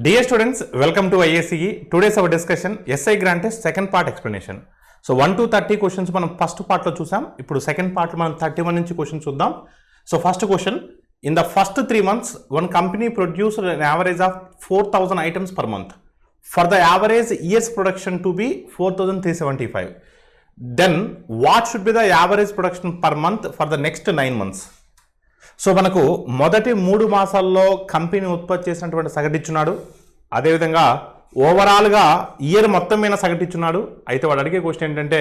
Dear students, welcome to IACE. Today's our discussion SI grant is second part explanation. So 1 to 30 questions మనం first part లో చూసాం. ఇప్పుడు second part లో మనం 31 నుంచి questions చూద్దాం. So first question, in the first 3 months one company produced an average of 4,000 items per month. For the average year's production to be 4,375. Then what should be the average production per month for the next 9 months? So మనకు మొదటి 3 మాసాల్లో company ఉత్పత్తి చేసినటువంటి సగటు ఇచ్చున్నాడు. అదేవిధంగా ఓవరాల్గా year మొత్తం మీద సగటు ఇచ్చున్నాడు. అయితే వాడు అడిగే క్వశ్చన్ ఏంటంటే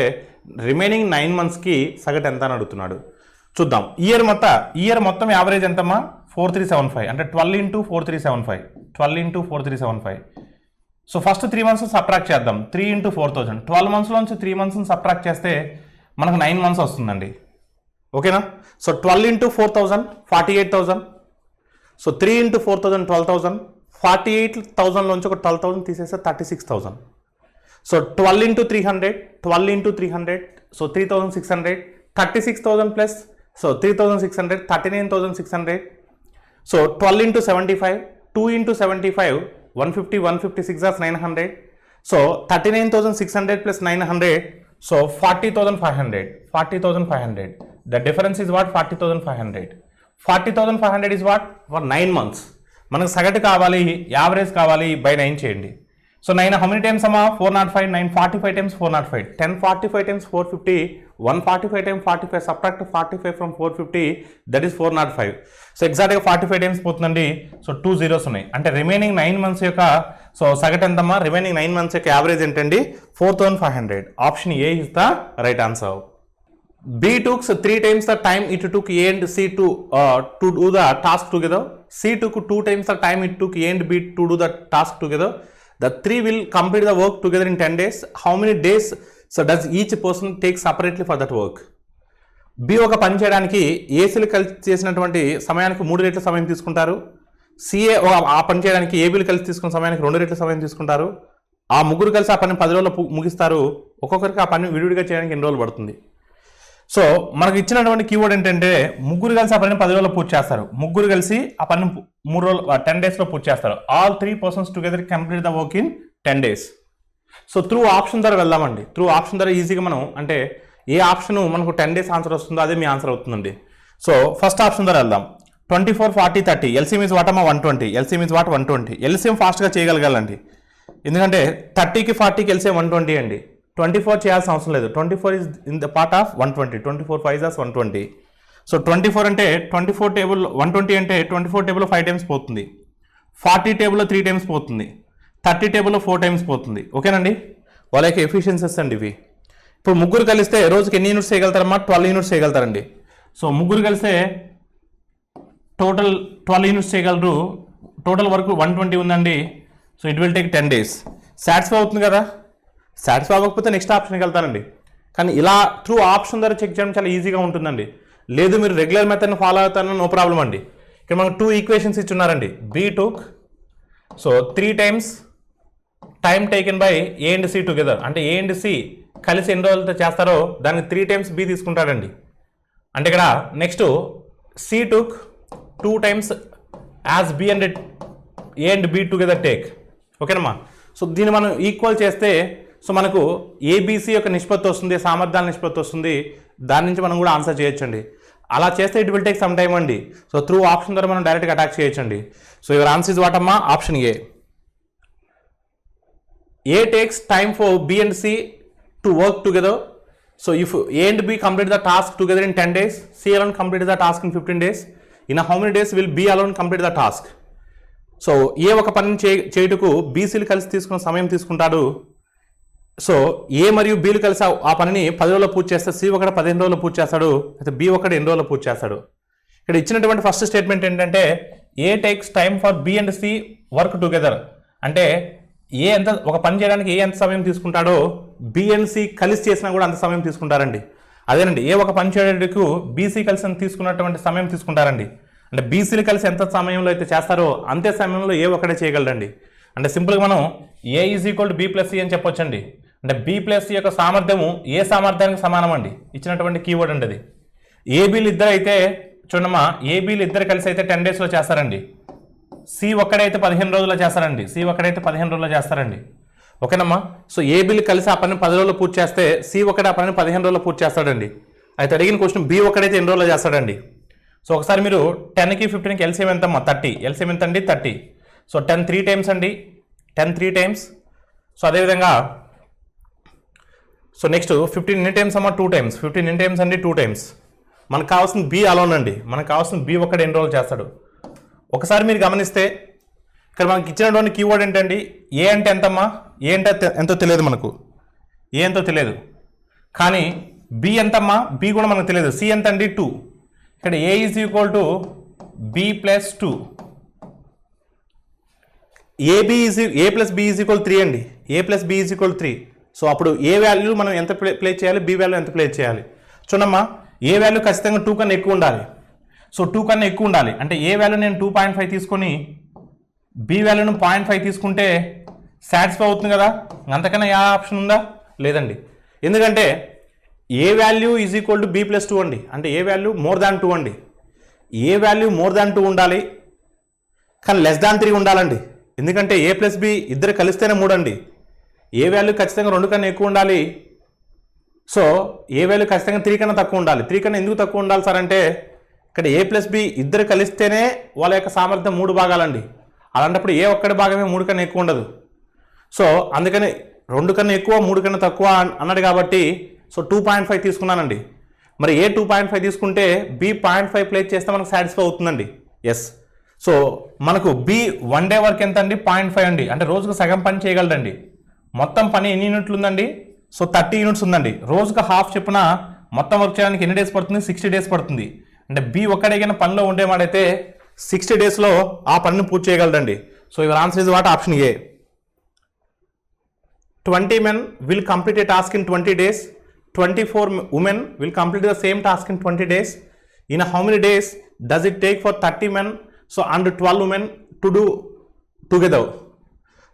రిమైనింగ్ 9 మంత్స్కి సగటు ఎంత అని అడుగుతున్నాడు. చూద్దాం. ఇయర్ మొత్తం యావరేజ్ ఎంతమ్మా? 4375 అంటే 12 into 4375 12 into 4375. So first 3 months subtract చేద్దాం. 3 into 4000 12 మంత్స్లోంచి 3 మంత్స్ని సబ్ట్రాక్ట్ చేస్తే మనకు 9 మంత్స్ వస్తుందండి. ఓకేనా? So 12 into 4000 48,000. So 3 into 4000 12,000. 48,000 లోంచి ఒక 12,000 తీసేస్తే 36,000. So 12 into 300 12 into 300 so 3,600. 36,000 plus so 3,600 39,600. So 12 into 75 2 into 75 150 156 are 900. So 39,600 plus 900 so 40,500 40,500. The difference is what? 40,500. 40,500 is what? For 9 months. మనకు సగటు కావాలి, యావరేజ్ కావాలి, బై 9 చేయండి. సో 9 how many times అమ్మా? 405. 9 45 times 405. 10 45 times 450. 145 times 45. Subtract 45 from 450. That is 405. So ఎగ్జాక్ట్గా 45 times పోతుందండి. So 2 zeros ఉన్నాయి. అంటే రిమైనింగ్ 9 మంత్స్ యొక్క సో సగటు ఎంతమ్మా? రిమైనింగ్ 9 మంత్స్ యొక్క యావరేజ్ ఏంటండి? 4,500. Option A is the right answer. B took 3 times the time it took A and C to do the task together. C took 2 times the time it took A and B to do the task together. The 3 will complete the work together in 10 days. How many days so does each person take separately for that work? B ఒక పని చేయడానికి ఏసీలు కలిసి చేసినటువంటి సమయానికి 3 రెట్ల సమయం తీసుకుంటారు. సిఏ ఆ పని చేయడానికి ఏబీలు కలిసి తీసుకున్న సమయానికి 2 రెట్ల సమయం తీసుకుంటారు. ఆ ముగ్గురు కలిసి ఆ పని 10 రోజుల్లో ముగిస్తారు. ఒక్కొక్కరికి ఆ పని విడివిడిగా చేయడానికి ఎన్ని రోజులు పడుతుంది? సో మనకు ఇచ్చినటువంటి కీవర్డ్ ఏంటంటే ముగ్గురు కలిసి ఆ పని 10 రోజుల్లో పూర్తి చేస్తారు. ముగ్గురు కలిసి ఆ పని 3 రోజులు 10 డేస్లో పూర్తి చేస్తారు. All 3 persons together complete the work in 10 days. So through option ద్వారా వెళ్దామండి. త్రూ ఆప్షన్ ద్వారా ఈజీగా మనం అంటే ఏ ఆప్షన్ మనకు 10 days ఆన్సర్ వస్తుందో అదే మీ ఆన్సర్ అవుతుందండి. సో ఫస్ట్ ఆప్షన్ ద్వారా వెళ్దాం. 24 40 30 ఎల్సీఎం ఇస్ వాట్ అమ్మా? 120. LCM is what? 120. ఎల్సీఎం ఫాస్ట్గా చేయగలగాలండి. ఎందుకంటే 30కి 40కి ఎల్సీఎం 120 అండి. 24 చేయాల్సిన అవసరం లేదు. 24 is in the part of 120. 24 5 is 120. So 24 అంటే 24 టేబుల్ 120 అంటే 24 టేబుల్లో 5 times పోతుంది. 40 టేబుల్లో 3 times పోతుంది. 30 టేబుల్లో 4 times పోతుంది. ఓకేనండి? వాళ్ళ యొక్క ఎఫిషియన్సీస్ అండి ఇవి. ఇప్పుడు ముగ్గురు కలిస్తే రోజుకి ఎన్ని యూనిట్స్ చేయగలుగుతారమ్మా? 12 యూనిట్స్ చేయగలుగుతారండి. సో ముగ్గురు కలిస్తే టోటల్ 12 యూనిట్స్ చేయగలరు. టోటల్ వరకు 120 ఉందండి. So it will take 10 days. Satisfy అవుతుంది కదా? సాటిస్ఫై అవ్వకపోతే నెక్స్ట్ ఆప్షన్కి వెళ్తానండి. కానీ ఇలా త్రూ ఆప్షన్ ద్వారా చెక్ చేయడం చాలా ఈజీగా ఉంటుందండి. లేదు మీరు రెగ్యులర్ మెథడ్ని ఫాలో అవుతారని నో ప్రాబ్లం అండి. ఇక్కడ మనకు 2 ఈక్వేషన్స్ ఇచ్చున్నారండి. B took so 3 times time taken by A and C together. అంటే ఏ అండ్ సి కలిసి ఎన్ని రోజులతో చేస్తారో దానికి 3 times బి తీసుకుంటాడండి. అంటే ఇక్కడ next C took 2 times as B and A and B together take. ఓకేనమ్మా? సో దీన్ని మనం ఈక్వల్ చేస్తే సో మనకు ఏబీసీ యొక్క నిష్పత్తి వస్తుంది, సామర్థ్యాల నిష్పత్తి వస్తుంది. దాని నుంచి మనం కూడా ఆన్సర్ చేయొచ్చండి. అలా చేస్తే it will take some time అండి. సో త్రూ ఆప్షన్ ద్వారా మనం డైరెక్ట్గా అటాక్ చేయొచ్చండి. So your answer is what అమ్మా? Option A. A takes time for B and C to work together. So if A and B complete the task together in 10 days, C alone complete the task in 15 days. In how many days will B alone complete the task? So A ఒక పనిని చేయుటకు బీసీలు కలిసి తీసుకున్న సమయం తీసుకుంటాడు. So ఏ మరియు బీలు కలిసి ఆ పనిని 10 రోజుల్లో పూర్తి చేస్తే సి ఒకటి 15 రోజుల్లో పూర్తి చేస్తాడు. అయితే బి ఒకటి 8 రోజుల్లో పూర్తి చేస్తాడు. ఇక్కడ ఇచ్చినటువంటి ఫస్ట్ స్టేట్మెంట్ ఏంటంటే A takes time for B and C work together. అంటే ఏ ఎంత ఒక పని చేయడానికి ఏ ఎంత సమయం తీసుకుంటాడో బి అండ్ సి కలిసి చేసినా కూడా అంత సమయం తీసుకుంటారండి. అదేనండి ఏ ఒక పని చేయడానికి బీసీ కలిసి తీసుకున్నటువంటి సమయం తీసుకుంటారండి. అంటే బీసీలు కలిసి ఎంత సమయంలో అయితే చేస్తారో అంతే సమయంలో ఏ ఒకటే చేయగలరండి. అంటే సింపుల్గా మనం A is equal to B plus C అని చెప్పొచ్చండి. అంటే బి ప్లస్ సి యొక్క సామర్థ్యము ఏ సామర్థ్యానికి సమానం అండి. ఇచ్చినటువంటి కీవర్డ్ అండి అది. ఏబీలు ఇద్దరు అయితే చూడమ్మా, ఏబీలు ఇద్దరు కలిసి అయితే 10 daysలో చేస్తారండి. సి ఒక్కడైతే 15 రోజుల్లో చేస్తారండి, సి ఒక్కడైతే 15 రోజుల్లో చేస్తారండి. ఓకేనమ్మా. సో ఏ బిల్ కలిసి ఆ పని 10 రోజుల్లో పూర్తి చేస్తే సి ఒకటి ఆ పని 15 రోజుల్లో పూర్తి చేస్తాడండి. అయితే అడిగిన క్వశ్చన్ బి ఒక్కడైతే ఎన్ని రోజుల్లో చేస్తాడండి. సో ఒకసారి మీరు 10కి 15కి ఎల్సిఎం ఎంతమ్మా 30, ఎల్సిఎం ఎంత అండి 30. సో 10 3 టైమ్స్ అండి, 10 3 టైమ్స్. సో అదేవిధంగా సో నెక్స్ట్ 15 ఎన్ని టైమ్స్ అమ్మా 2 టైమ్స్, 15 ఎన్ని టైమ్స్ అండి 2 టైమ్స్. మనకు కావాల్సిన బి అలోన్ అండి, మనకు కావాల్సిన బి ఒక్కడే ఎన్ని రోజులు చేస్తాడు. ఒకసారి మీరు గమనిస్తే ఇక్కడ మనకి ఇచ్చినటువంటి కీవర్డ్ ఏంటండి, ఏ అంటే ఎంతమ్మా, ఏ అంటే ఎంతో తెలియదు మనకు, ఏ ఎంతో తెలియదు. కానీ బి ఎంతమ్మా, బి కూడా మనకు తెలియదు. సి ఎంత అండి 2. ఇక్కడ A is equal to B plus 2, A plus B is equal 3 అండి, A plus B is equal 3. So అప్పుడు ఏ వాల్యూ మనం ఎంత ప్లే చేయాలి, బి వాల్యూ ఎంత ప్లే చేయాలి. చూడమ్మా, ఏ వాల్యూ ఖచ్చితంగా 2 కన్నా ఎక్కువ ఉండాలి. సో 2 కన్నా ఎక్కువ ఉండాలి అంటే ఏ వాల్యూ నేను 2.5 తీసుకొని బి వాల్యూను 0.5 తీసుకుంటే సాటిస్ఫై అవుతుంది కదా. అంతకన్నా ఏ ఆప్షన్ ఉందా, లేదండి. ఎందుకంటే A value is equal to B plus 2 అండి, అంటే ఏ వాల్యూ మోర్ దాన్ 2 అండి. ఏ వాల్యూ మోర్ దాన్ 2 ఉండాలి కానీ లెస్ దాన్ 3 ఉండాలండి. ఎందుకంటే ఏ ప్లస్ బి ఇద్దరు కలిస్తేనే 3 అండి. ఏ వాల్యూ ఖచ్చితంగా 2 కన్నా ఎక్కువ ఉండాలి. సో ఏ వాల్యూ ఖచ్చితంగా 3 కన్నా తక్కువ ఉండాలి. 3 కన్నా ఎందుకు తక్కువ ఉండాలి సార్ అంటే ఇక్కడ ఏ ప్లస్ బి ఇద్దరు కలిస్తేనే వాళ్ళ యొక్క సామర్థ్యం 3 భాగాలండి. అలాంటప్పుడు ఏ ఒక్కటి భాగమే 3 కన్నా ఎక్కువ ఉండదు. సో అందుకని 2 కన్నా ఎక్కువ 3 కన్నా తక్కువ అన్నాడు కాబట్టి సో 2.5 తీసుకున్నానండి. మరి ఏ 2.5 తీసుకుంటే బి 0.5 ప్లేస్ చేస్తే మనకు సాటిస్ఫై అవుతుందండి. ఎస్. సో మనకు బి 1 డే వర్క్ ఎంత అండి 0.5 అండి, అంటే రోజుకు సగం పని చేయగలడండి. మొత్తం పని ఎన్ని యూనిట్లు ఉందండి, సో 30 యూనిట్స్ ఉందండి. రోజుకు హాఫ్ చెప్పిన మొత్తం వర్క్ చేయడానికి ఎన్ని డేస్ పడుతుంది, 60 డేస్ పడుతుంది. అంటే బి ఒక్కడైనా పనిలో ఉండేవాడైతే 60 డేస్లో ఆ పనిని పూర్తి చేయగలడండి. So your answer is what, option A. 20 men will complete a task in 20 days. 24 women will complete the same task in 20 days. In how many days does it take for 30 men so and 12 women to do together?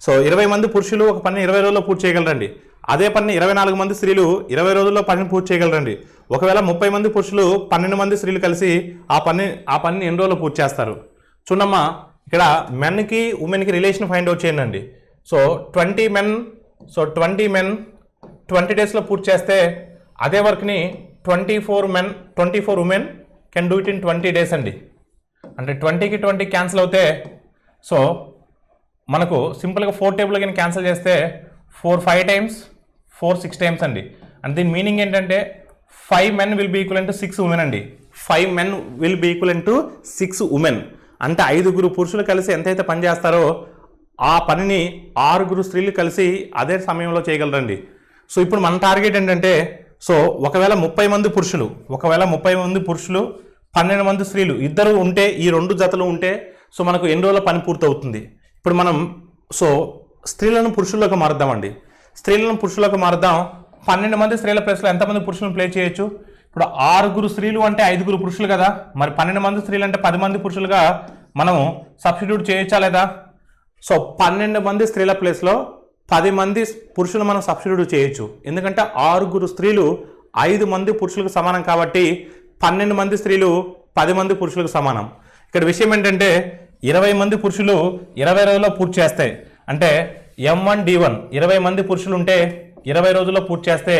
So 20 మంది పురుషులు ఒక పని 20 రోజుల్లో పూర్తి చేయగలరండి. అదే పని 24 మంది స్త్రీలు 20 రోజుల్లో పనిని పూర్తి చేయగలరండి. ఒకవేళ 30 మంది పురుషులు 12 మంది స్త్రీలు కలిసి ఆ పనిని ఎన్ని రోజుల్లో పూర్తి చేస్తారు. చూడమ్మా, ఇక్కడ మెన్కి ఉమెన్కి రిలేషన్ ఫైండ్ అవుట్ చేయండి. సో 20 men 20 డేస్లో పూర్తి చేస్తే అదే వర్క్ని 24 women can do it in 20 days అండి. అంటే 20కి 20 క్యాన్సిల్ అవుతే సో మనకు సింపుల్గా 4 టేబుల్ కానీ క్యాన్సిల్ చేస్తే 4 5 టైమ్స్ 4 6 టైమ్స్ అండి. అంటే దీని మీనింగ్ ఏంటంటే 5 men will be equal to 6 women అండి. 5 men will be equal to 6 women. అంటే 5 పురుషులు కలిసి ఎంతైతే పని చేస్తారో ఆ పనిని 6 స్త్రీలు కలిసి అదే సమయంలో చేయగలరండి. సో ఇప్పుడు మన టార్గెట్ ఏంటంటే సో ఒకవేళ 30 మంది పురుషులు 12 మంది స్త్రీలు ఇద్దరు ఉంటే, ఈ 2 జతలు ఉంటే సో మనకు ఎన్ని రోజుల పని పూర్తవుతుంది. ఇప్పుడు మనం సో స్త్రీలను పురుషుల్లోకి మారుద్దామండి. 12 మంది స్త్రీల ప్లేస్లో ఎంతమంది పురుషులను ప్లే చేయొచ్చు. ఇప్పుడు 6 స్త్రీలు అంటే 5 పురుషులు కదా, మరి 12 మంది స్త్రీలు అంటే 10 మంది పురుషులుగా మనం సబ్స్టిట్యూట్ చేయొచ్చా లేదా. సో 12 మంది స్త్రీల ప్లేస్లో 10 మంది పురుషులు మనం సబ్స్టిట్యూట్ చేయొచ్చు. ఎందుకంటే 6 స్త్రీలు 5 మంది పురుషులకు సమానం కాబట్టి 12 మంది స్త్రీలు 10 మంది పురుషులకు సమానం. ఇక్కడ విషయం ఏంటంటే 20 మంది పురుషులు 20 రోజుల్లో పూర్తి చేస్తాయి. అంటే M1D1 20 మంది పురుషులు ఉంటే 20 రోజుల్లో పూర్తి చేస్తే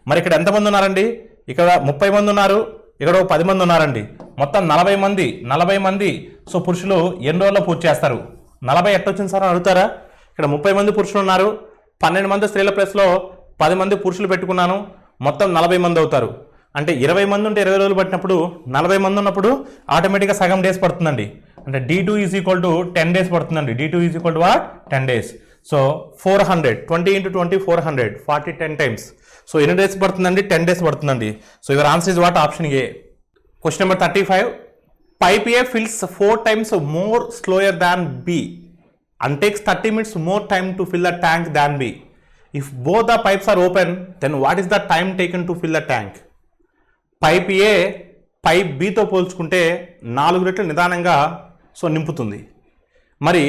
మరి ఇక్కడ ఎంతమంది ఉన్నారండి, ఇక్కడ 30 మంది ఉన్నారు, ఇక్కడ 10 మంది ఉన్నారండి. మొత్తం 40 మంది సో పురుషులు ఎన్ని రోజుల్లో పూర్తి చేస్తారు. 40 ఎట్టొచ్చింది సార్ అని అడుగుతారా. ఇక్కడ 30 మంది పురుషులు ఉన్నారు, 12 మంది స్త్రీల ప్లేస్లో 10 మంది పురుషులు పెట్టుకున్నాను, మొత్తం 40 మంది అవుతారు. అంటే 20 మంది ఉంటే 20 రోజులు పట్టినప్పుడు 40 మంది ఉన్నప్పుడు ఆటోమేటిక్గా సగం డేస్ పడుతుందండి. అంటే D2 is equal to 10 days పడుతుందండి. D2 is equal to what 10 days. So 400 20 × 20 400 40 10 times. So ఎన్ని డేస్ పడుతుందండి, 10 డేస్ పడుతుందండి. So your answer is what, option A. Question number 35. Pipe A fills 4 times more slower than B and takes 30 minutes more time to fill the tank than B. If both the pipes are open, then what is the time taken to fill the tank? Pipe A pipe బితో పోల్చుకుంటే 4 రెట్లు నిదానంగా so నింపుతుంది. మరి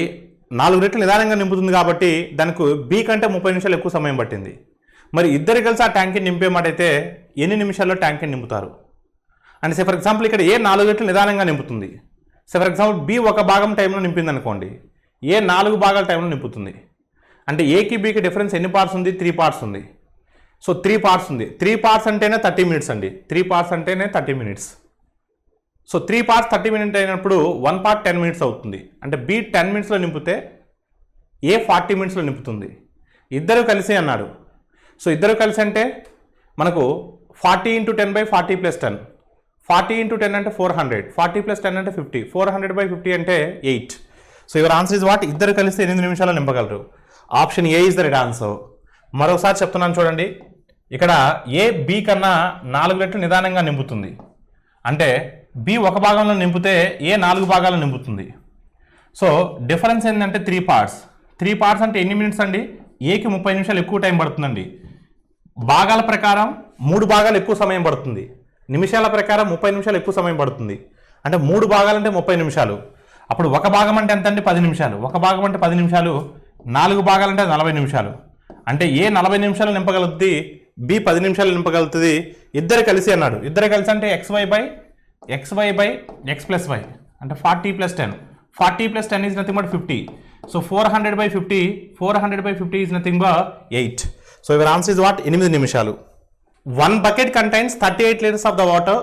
4 రెట్లు నిదానంగా నింపుతుంది కాబట్టి దానికి బి కంటే 30 నిమిషాలు ఎక్కువ సమయం పట్టింది. మరి ఇద్దరు కలిసి ఆ ట్యాంక్ని నింపేమాటైతే ఎన్ని నిమిషాల్లో ట్యాంక్ని నింపుతారు అంటే ఫర్ ఎగ్జాంపుల్ ఇక్కడ ఏ 4 రెట్లు నిదానంగా నింపుతుంది, సో ఫర్ ఎగ్జాంపుల్ బి ఒక భాగం టైంలో నింపింది అనుకోండి, ఏ 4 భాగాల టైంలో నింపుతుంది. అంటే ఏకి బీకి డిఫరెన్స్ ఎన్ని పార్ట్స్ ఉంది? 3 పార్ట్స్ ఉంది. సో 3 పార్ట్స్ ఉంది. 3 పార్ట్స్ అంటేనే 30 మినిట్స్ అండి. 3 పార్ట్స్ అంటేనే 30 మినిట్స్. సో 3 పార్ట్స్ 30 మినిట్స్ అయినప్పుడు 1 పార్ట్ 10 మినిట్స్ అవుతుంది. అంటే బి 10 మినిట్స్లో నింపితే ఏ 40 మినిట్స్లో నింపుతుంది. ఇద్దరు కలిసి అన్నాడు. సో ఇద్దరు కలిసి అంటే మనకు 40 × 10/40 + 10. 40 × 10 అంటే 400. 40 + 10 అంటే 50. 400/50 అంటే 8. So your answer is what? ఇద్దరు కలిసి 8 నిమిషాల్లో నింపగలరు. Option A is the right answer. మరోసారి చెప్తున్నాను చూడండి. ఇక్కడ ఏ బి కన్నా 4 రెట్లు నిదానంగా నింపుతుంది. అంటే బి ఒక భాగంలో నింపితే ఏ 4 భాగాల్లో నింపుతుంది. సో డిఫరెన్స్ ఏంటంటే 3 పార్ట్స్. 3 పార్ట్స్ అంటే ఎన్ని మినిట్స్ అండి? ఏకి 30 నిమిషాలు ఎక్కువ టైం పడుతుందండి. భాగాల ప్రకారం 3 భాగాలు ఎక్కువ సమయం పడుతుంది. నిమిషాల ప్రకారం 30 నిమిషాలు ఎక్కువ సమయం పడుతుంది. అంటే 3 భాగాలు అంటే 30 నిమిషాలు. అప్పుడు ఒక భాగం అంటే ఎంత అండి? 10 నిమిషాలు. ఒక భాగం అంటే 10 నిమిషాలు. 4 భాగాలు అంటే 40 నిమిషాలు. అంటే ఏ 40 నిమిషాలు నింపగలుగుతుంది, బి 10 నిమిషాలు నింపగలుగుతుంది. ఇద్దరు కలిసి అన్నాడు. ఇద్దరు కలిసి అంటే xy by x + y అంటే 40 + 10. 40 + 10 is nothing but 50. So 400/50. 400/50 is nothing but 8. So your answer is what? 8 నిమిషాలు. 1 bucket contains 38 liters of the water.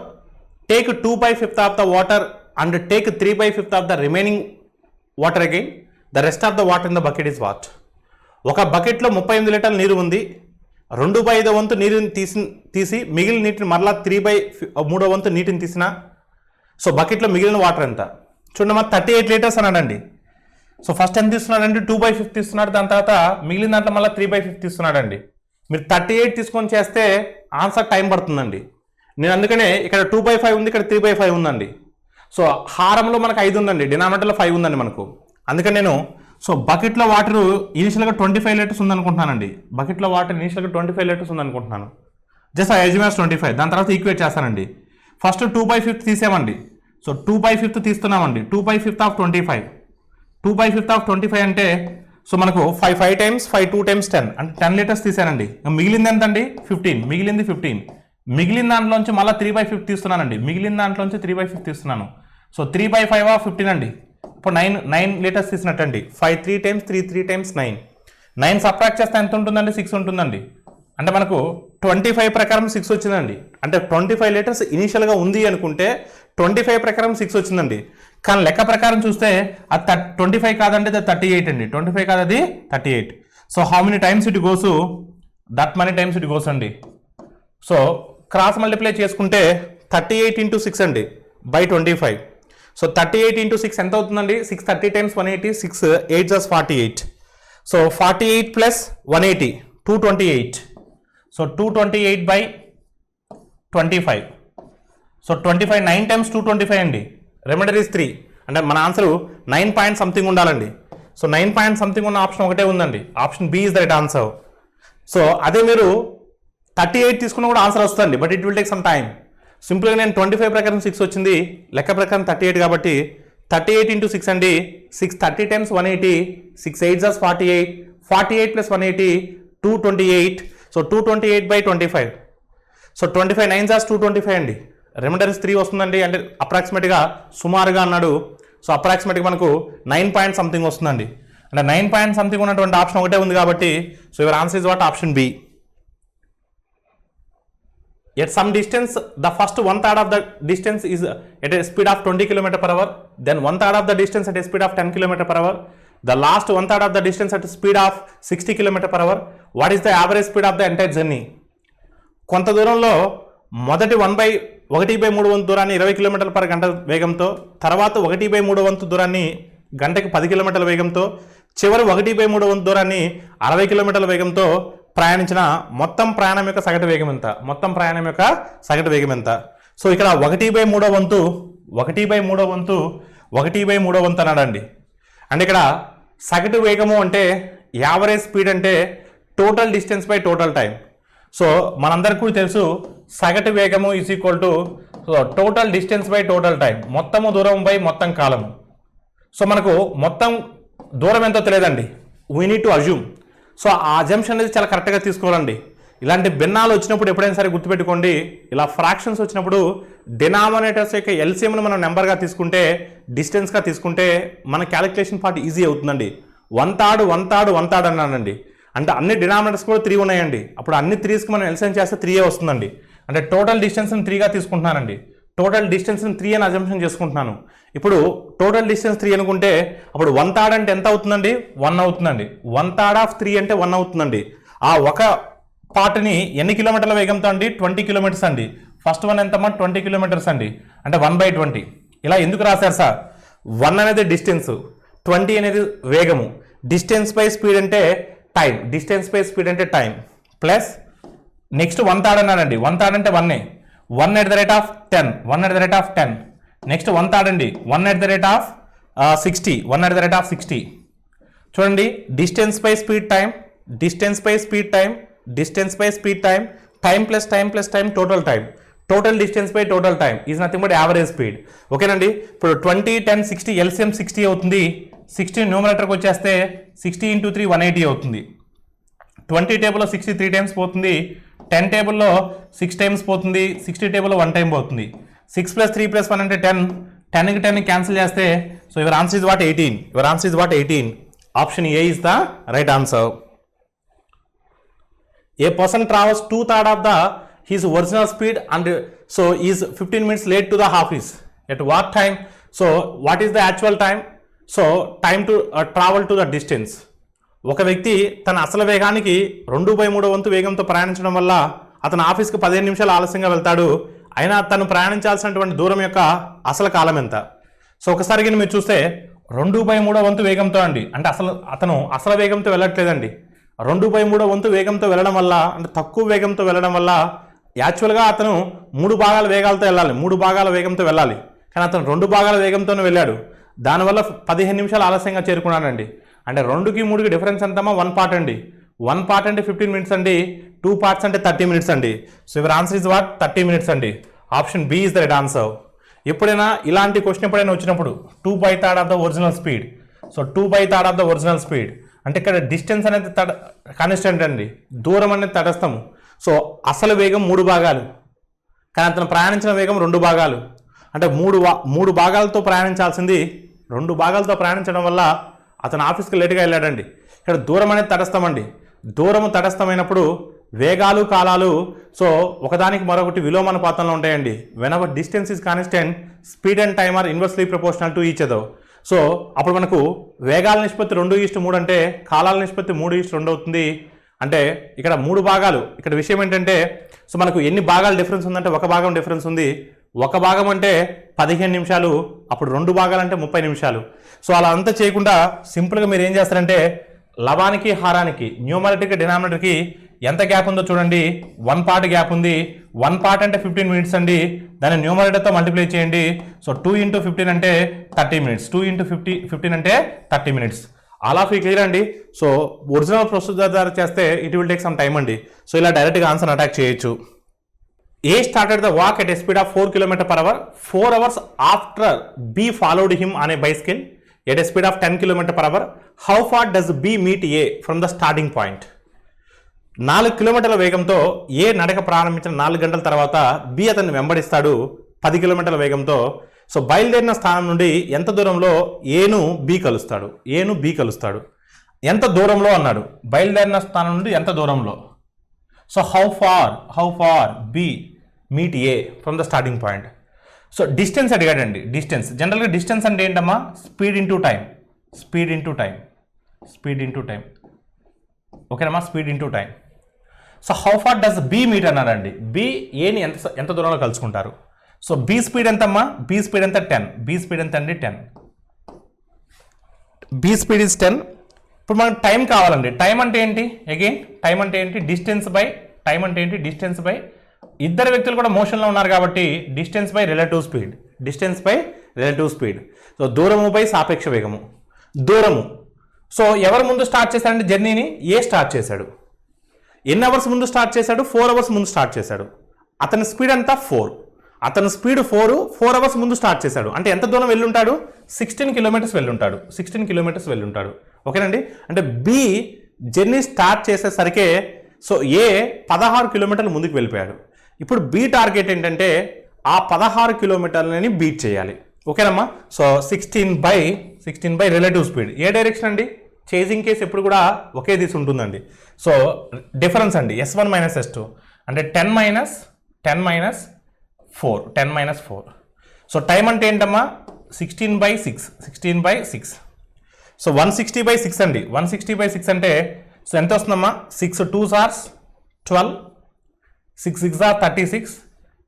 Take 2/5 of the water and take 3/5 of the remaining water again. The rest of the water in the bucket is what? ఒక బకెట్లో 38 లీటర్ల నీరు ఉంది. 2/5 వంతు నీరుని తీసి మిగిలిన నీటిని మరలా 3/3 వంతు నీటిని తీసిన సో బకెట్లో మిగిలిన వాటర్ ఎంత? చూడండి, మరి 38 లీటర్స్ అన్నాడండి. సో ఫస్ట్ ఎంత తీస్తున్నాడంటే 2/5 తీస్తున్నాడు. దాని తర్వాత మిగిలిన దాంట్లో మళ్ళీ 3/5 తీస్తున్నాడండి. మీరు 38 తీసుకొని చేస్తే ఆన్సర్ టైం పడుతుందండి. నేను అందుకనే ఇక్కడ 2/5 ఉంది, ఇక్కడ 3/5 ఉందండి. సో హారంలో మనకు 5 ఉందండి, డినామినేటర్లో 5 ఉందండి మనకు. అందుకని నేను సో బకెట్లో వాటర్ ఇనిషియల్గా 25 లీటర్స్ ఉందనుకుంటున్నానండి. బకెట్లో వాటర్ ఇనిషియల్గా 25 లీటర్స్ ఉందనుకుంటున్నాను. జస్ట్ ఐజ్యూమ్ 25. దాని తర్వాత ఈక్వేట్ చేస్తానండి. ఫస్ట్ 2/5 తీసామండి. సో 2/5 తీస్తున్నామండి. 2/5 ఆఫ్ 25. 2/5 ఆఫ్ 25 అంటే సో మనకు 5 టైమ్స్ 5 2 టైమ్స్ 10 అంటే 10 లీటర్స్ తీసానండి. మిగిలింది ఎంతండి? 15. మిగిలింది 15. మిగిలిన దాంట్లోంచి మళ్ళీ 3/5 తీస్తున్నానండి. మిగిలిన దాంట్లోంచి 3/5 తీస్తున్నాను. సో 3/5 ఆఫ్ 15 అండి. ఇప్పుడు 9 లీటర్స్ తీసినట్టండి. 5 3 times 3 times 9. 9 సబ్ట్రాక్ట్ చేస్తే ఎంత ఉంటుందండి? 6 ఉంటుందండి. అంటే మనకు 25 ప్రకారం 6 వచ్చిందండి. అంటే 25 లీటర్స్ ఇనీషియల్గా ఉంది అనుకుంటే 25 ప్రకారం 6 వచ్చిందండి. కానీ లెక్క ప్రకారం చూస్తే అది 25 కాదండి, అది 38 అండి. 25 కాదు, అది 38. So how many times it goes? That money times it goes అండి. సో క్రాస్ మల్టిప్లై చేసుకుంటే 38 × 6 అండి బై 25. సో 38 × 6 ఎంత అవుతుందండి? 6 30 times 180. 6 8 + 48. So 48 + 180 228. So 228/25. So 25 9 times 225 అండి. Remainder is 3. అంటే మన ఆన్సర్ 9 పాయింట్ సంథింగ్ ఉండాలండి. సో 9 పాయింట్ సంథింగ్ ఉన్న ఆప్షన్ ఒకటే ఉందండి. Option B is the right answer. So అదే మీరు 38 తీసుకున్నా కూడా ఆన్సర్ వస్తుంది, but it will take some time. సింపుల్గా నేను 25 ప్రకారం 6 వచ్చింది, లెక్క ప్రకారం 38 కాబట్టి 38 × 6 అండి. 6 30 టైమ్స్ 180. 6 8 + 48. 48 + 180 228. సో 228/25. సో 25 9 + 225 అండి. రిమైండర్ 3 వస్తుందండి. అంటే అప్రాక్సిమేట్గా సుమారుగా అన్నాడు. సో అప్రాక్సిమేట్గా మనకు 9 పాయింట్ సంథింగ్ వస్తుందండి. అంటే 9 పాయింట్ సంథింగ్ ఉన్నటువంటి ఆప్షన్ ఒకటే ఉంది కాబట్టి so your answer is what? Option B. At some distance, the first 1/3 of the distance is at a speed of 20 km/h. Then 1/3 of the distance at a speed of 10 km/h. The last 1/3 of the distance at a speed of 60 km/h. What is the average speed of the entire journey? కొంత దూరంలో మొదటి 1/3 వంతు దూరాన్ని 20 km/h వేగంతో, తర్వాత 1/3 వంతు దూరాన్ని గంటకి 10 km వేగంతో, చివరి 1/3 వంతు దూరాన్ని 60 km వేగంతో ప్రయాణించిన మొత్తం ప్రయాణం యొక్క సగటు వేగం ఎంత? మొత్తం ప్రయాణం యొక్క సగటు వేగం ఎంత? సో ఇక్కడ 1/3 వంతు 1/3 వంతు 1/3 వంతు అన్నాడండి. అంటే ఇక్కడ సగటు వేగము అంటే యావరేజ్ స్పీడ్ అంటే total distance by total time. So మనందరికీ కూడా తెలుసు సగటు వేగము is equal to total distance by total time, మొత్తము దూరం బై మొత్తం కాలము. సో మనకు మొత్తం దూరం ఎంతో తెలియదండి, we need to assume. So ఆ అజంప్షన్ అనేది చాలా కరెక్ట్గా తీసుకోవాలండి. ఇలాంటి భిన్నాలు వచ్చినప్పుడు ఎప్పుడైనా సరే గుర్తుపెట్టుకోండి, ఇలా ఫ్రాక్షన్స్ వచ్చినప్పుడు డినామినేటర్స్ యొక్క ఎల్సిఎంను మనం నెంబర్గా తీసుకుంటే, డిస్టెన్స్గా తీసుకుంటే మన క్యాలిక్యులేషన్ పార్ట్ ఈజీ అవుతుందండి. 1/3 అన్నానండి, అంటే అన్ని డినామినేటర్స్ కూడా 3 ఉన్నాయండి. అప్పుడు అన్ని 3కి మనం ఎల్సిఎం చేస్తే 3 వస్తుందండి. అంటే టోటల్ డిస్టెన్స్ని 3గా తీసుకుంటున్నానండి. టోటల్ డిస్టెన్స్ని 3 అని అజంప్షన్ చేసుకుంటున్నాను. ఇప్పుడు టోటల్ డిస్టెన్స్ 3 అనుకుంటే అప్పుడు 1/3 అంటే ఎంత అవుతుందండి? 1 అవుతుందండి. 1/3 అంటే 1 అవుతుందండి. ఆ ఒక పార్ట్ని ఎన్ని కిలోమీటర్ల వేగంతో అండి? 20 కిలోమీటర్స్ అండి. ఫస్ట్ వన్ ఎంతమ్మా? 20 కిలోమీటర్స్ అండి. అంటే 1/20. ఇలా ఎందుకు రాశారు సార్? 1 అనేది డిస్టెన్స్, 20 అనేది వేగము. డిస్టెన్స్ బై స్పీడ్ అంటే టైం, డిస్టెన్స్ బై స్పీడ్ అంటే టైం ప్లస్ నెక్స్ట్ 1/3 అన్నానండి. 1/3 అంటే 1 1/10, 1/10. నెక్స్ట్ 1/3 అండి, 1/60, 1/60. చూడండి, distance by speed time, distance by speed time, distance by speed time, time plus time plus time, total time. Total distance by total time is nothing but average speed. ఓకేనండి. ఇప్పుడు 20, 10, 60 LCM 60 అవుతుంది. 60 న్యూమరేటర్కి వచ్చేస్తే 60 × 3 180 అవుతుంది. 20 టేబుల్లో 60 3 times పోతుంది. 10 టేబుల్లో 6 times పోతుంది. 60 టేబుల్లో 1 టైం పోతుంది. 6 + 3 + 1 అంటే 10. 10కి 10 క్యాన్సిల్ చేస్తే so your answer is what? 18. Your answer is what? 18. Option A is the right answer. A person travels 2/3 of his original speed and so is 15 minutes late to the office. At what time? So what is the actual time? So time to travel to the distance. ఒక వ్యక్తి తన అసలు వేగానికి 2/3 వంతు వేగంతో ప్రయాణించడం వల్ల అతను ఆఫీస్కి 15 నిమిషాలు ఆలస్యంగా వెళ్తాడు. అయినా తను ప్రయాణించాల్సినటువంటి దూరం యొక్క అసలు కాలం ఎంత? సో ఒకసారి మీరు చూస్తే 2/3 వంతు వేగంతో అండి, అంటే అతను అసలు వేగంతో వెళ్ళట్లేదండి. 2/3 వంతు వేగంతో వెళ్ళడం వల్ల, అంటే తక్కువ వేగంతో వెళ్ళడం వల్ల యాక్చువల్గా అతను 3 భాగాల వేగాలతో వెళ్ళాలి, 3 భాగాల వేగంతో వెళ్ళాలి. కానీ అతను 2 భాగాల వేగంతోనే వెళ్ళాడు. దానివల్ల 15 నిమిషాలు ఆలస్యంగా చేరుకున్నాడండి. అంటే 2కి 3కి డిఫరెన్స్ ఎంతమ్మా? 1 పార్ట్ అండి. 1 పార్ట్ అంటే 15 మినిట్స్ అండి. 2 పార్ట్స్ అంటే 30 మినిట్స్ అండి. So your answer is what? 30 minutes అండి. Option B is the right answer. ఎప్పుడైనా ఇలాంటి క్వశ్చన్ ఎప్పుడైనా వచ్చినప్పుడు 2/3 of the original speed. So 2/3 of the original speed అంటే ఇక్కడ డిస్టెన్స్ అనేది కాన్స్టెంట్ అండి, దూరం అనేది తటస్థము. సో అసలు వేగం 3 భాగాలు, కానీ అతను ప్రయాణించిన వేగం 2 భాగాలు. అంటే 3 భాగాలతో ప్రయాణించాల్సింది 2 భాగాలతో ప్రయాణించడం వల్ల అతను ఆఫీస్కి లేట్గా వెళ్ళాడండి. ఇక్కడ దూరం అనేది తటస్థమండి. దూరము తటస్థమైనప్పుడు వేగాలు కాలాలు సో ఒకదానికి మరొకటి విలోమానుపాతంలో ఉంటాయండి. Whenever distance is constant, speed and time are inversely proportional to each other. So అప్పుడు మనకు వేగాల నిష్పత్తి 2:3 అంటే కాలాల నిష్పత్తి 3:2 అవుతుంది. అంటే ఇక్కడ 3 భాగాలు. ఇక్కడ విషయం ఏంటంటే సో మనకు ఎన్ని భాగాలు డిఫరెన్స్ ఉందంటే 1 భాగం డిఫరెన్స్ ఉంది. 1 భాగం అంటే 15 నిమిషాలు, అప్పుడు 2 భాగాలు అంటే 30 నిమిషాలు. సో అలా అంతా చేయకుండా సింపుల్గా మీరు ఏం చేస్తారంటే లవానికి హారానికి న్యూమరేటర్కి డినామినేటర్కి ఎంత గ్యాప్ ఉందో చూడండి. 1 పార్ట్ గ్యాప్ ఉంది. 1 పార్ట్ అంటే 15 మినిట్స్ అండి. దాన్ని న్యూమరేటర్తో మల్టిప్లై చేయండి. సో 2 × 15 అంటే 30 మినిట్స్. 2 × 15 అంటే 30 minutes. All of you clear అండి. సో ఒరిజినల్ ప్రొసీజర్ ద్వారా చేస్తే it will take some time అండి. సో ఇలా డైరెక్ట్గా ఆన్సర్ అటాక్ చేయొచ్చు. A started the walk at a speed of 4 km/h 4 hours after B followed him on a bicycle at a speed of 10 km/h. How far does B meet A from the starting point? 4 కిలోమీటర్ల వేగంతో ఏ నడక ప్రారంభించిన 4 గంటల తర్వాత B అతన్ని వెంబడిస్తాడు 10 కిలోమీటర్ల వేగంతో. So బయలుదేరిన స్థానం నుండి ఎంత దూరంలో ఏను బి కలుస్తాడు. ఎంత దూరంలో అన్నాడు. బయలుదేరిన స్థానం నుండి ఎంత దూరంలో. So how far B meet A from the starting point. So distance అడిగాడండి. డిస్టెన్స్ జనరల్గా డిస్టెన్స్ అంటే ఏంటమ్మా? Speed into time. ఓకేనమ్మా, speed into time. So how far does B meet అన్నారండి. బి ఏని ఎంత దూరంలో కలుసుకుంటారు. సో బి స్పీడ్ ఎంతమ్మా? బి స్పీడ్ ఎంత? 10. బి స్పీడ్ ఎంత అండి? 10. B speed is 10. ఇప్పుడు మనకు టైం కావాలండి. టైం అంటే ఏంటి? అగైన్ టైం అంటే ఏంటి? డిస్టెన్స్ బై టైం అంటే ఏంటి? డిస్టెన్స్ బై ఇద్దరు వ్యక్తులు కూడా మోషన్లో ఉన్నారు కాబట్టి distance by relative speed. So దూరము బై సాపేక్ష వేగము. దూరము. సో ఎవరు ముందు స్టార్ట్ చేశారంటే జర్నీని ఏ స్టార్ట్ చేశాడు. ఎన్ని అవర్స్ ముందు స్టార్ట్ చేశాడు? 4 అవర్స్ ముందు స్టార్ట్ చేశాడు. అతని స్పీడ్ అంతా 4. అతని స్పీడ్ 4 అవర్స్ ముందు స్టార్ట్ చేశాడు. అంటే ఎంత దూరం వెళ్ళుంటాడు? 16 కిలోమీటర్స్ వెళ్ళుంటాడు. ఓకేనండి. అంటే బి జర్నీ స్టార్ట్ చేసేసరికి సో ఏ 16 కిలోమీటర్లు ముందుకు వెళ్ళిపోయాడు. ఇప్పుడు బి టార్గెట్ ఏంటంటే ఆ 16 కిలోమీటర్లని బీట్ చేయాలి. ఓకేనమ్మా. So 16 by relative speed. A direction అండి? చేజింగ్ కేసు ఎప్పుడు కూడా ఒకే దిశ ఉంటుందండి. సో డిఫరెన్స్ అండి S1 మైనస్ S2 అంటే 10 మైనస్ 4. సో టైం అంటే ఏంటమ్మా? 16/6. సో 160/6 అండి. 160/6 అంటే సో ఎంత వస్తుందమ్మా? 6 2s are 12, 6 6 are 36,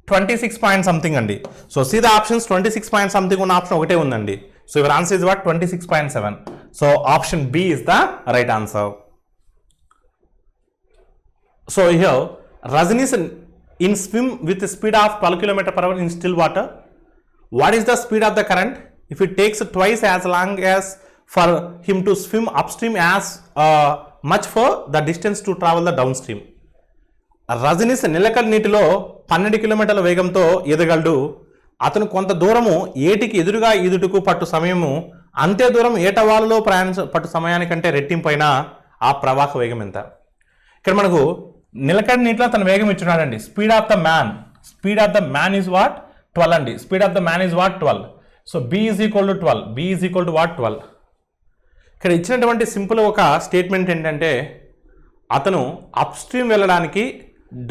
26 point something అండి. So see the options 26 point something ఉన్న ఆప్షన్ ఒకటే ఉందండి. So your answer is what? 26.7. So option B is the right answer. So here Rajni is in swim with a speed of 12 km/h in still water. What is the speed of the current? If it takes twice as long as for him to swim upstream as much for the distance to travel the downstream. Rajani's నిలకడ నీటిలో 12 కిలోమీటర్ల వేగంతో ఎదగలడు. అతను కొంత దూరము ఏటికి ఎదురుగా ఈదుటకు పట్టు సమయము అంతే దూరం ఏటవాలులో పట్టు సమయానికంటే రెట్టింపైన ఆ ప్రవాహ వేగం ఎంత? ఇక్కడ మనకు నిలకడ నీటిలో తన వేగం ఇచ్చున్నాడండి. Speed of the man is what? 12 అండి. Speed of the man is what? 12. So B is equal to 12. B is equal to what? 12. ఇక్కడ ఇచ్చినటువంటి సింపుల్ ఒక స్టేట్మెంట్ ఏంటంటే అతను అప్ స్ట్రీమ్ వెళ్ళడానికి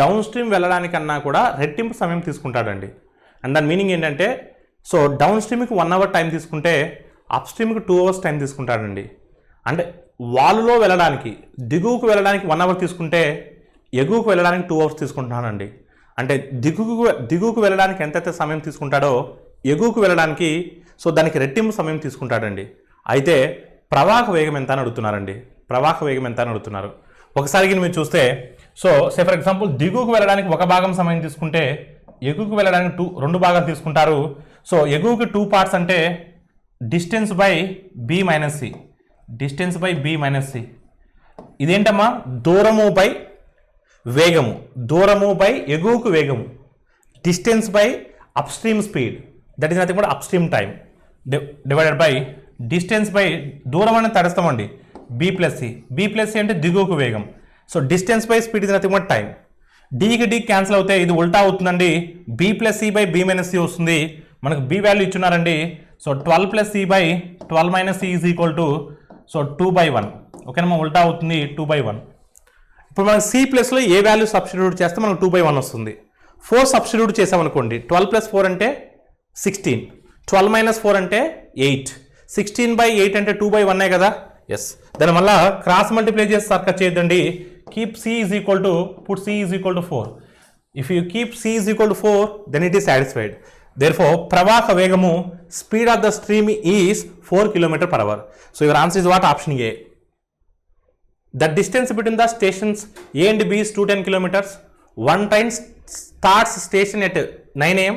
డౌన్ స్ట్రీమ్ వెళ్ళడానికన్నా కూడా రెట్టింపు సమయం తీసుకుంటాడండి. అండ్ దాని మీనింగ్ ఏంటంటే సో డౌన్ స్ట్రీమ్కి 1 అవర్ టైం తీసుకుంటే అప్ స్ట్రీమ్కి 2 అవర్స్ టైం తీసుకుంటాడండి. అంటే వాలులో వెళ్ళడానికి దిగువకు వెళ్ళడానికి 1 అవర్ తీసుకుంటే ఎగువకు వెళ్ళడానికి 2 అవర్స్ తీసుకుంటున్నానండి. అంటే దిగువకు వెళ్ళడానికి ఎంతైతే సమయం తీసుకుంటాడో ఎగువకు వెళ్ళడానికి సో దానికి రెట్టింపు సమయం తీసుకుంటాడండి. అయితే ప్రవాహ వేగం ఎంత అని అడుగుతున్నారు. ఒకసారి మీరు చూస్తే సో ఫర్ ఎగ్జాంపుల్ దిగువకు వెళ్ళడానికి 1 భాగం సమయం తీసుకుంటే ఎగువకు వెళ్ళడానికి 2 భాగాలు తీసుకుంటారు. సో ఎగువకి 2 పార్ట్స్ అంటే distance by B minus C. ఇదేంటమ్మా? దూరము బై ఎగువకు వేగము. Distance by up stream speed, that is nothing but up stream time, divided by distance by దూరం అనేది తడుస్తామండి బి ప్లస్ సి అంటే దిగువకు వేగం. So distance by speed is nothing but time. డీకి డీ క్యాన్సిల్ అవుతే ఇది ఉల్టా అవుతుందండి. B plus C by B minus C వస్తుంది. మనకు B value ఇచ్చున్నారండి. So 12 + c by 12 - c is equal to so 2/1. ఓకేనమ్మా, ఉల్టా అవుతుంది 2/1. ఇప్పుడు మనకు సి ప్లస్లో ఏ వాల్యూ సబ్స్టిట్యూట్ చేస్తే మనకు 2/1 వస్తుంది. 4 సబ్స్టిట్యూట్ చేసామనుకోండి. 12 + 4 అంటే 16, 12 - 4 అంటే 8, 16/8 అంటే 2/1 కదా. ఎస్, దానివల్ల క్రాస్ మల్టిప్లై చేసి సర్కట్ చేయొద్దండి. Keep c is equal to put c is equal to 4. If you keep c is equal to 4 then it is satisfied. Therefore, ప్రవాహ వేగము speed of the stream is 4 km/h. So your answer is what? Option A. The distance between the stations A and B is 210 km. One train starts station at 9 AM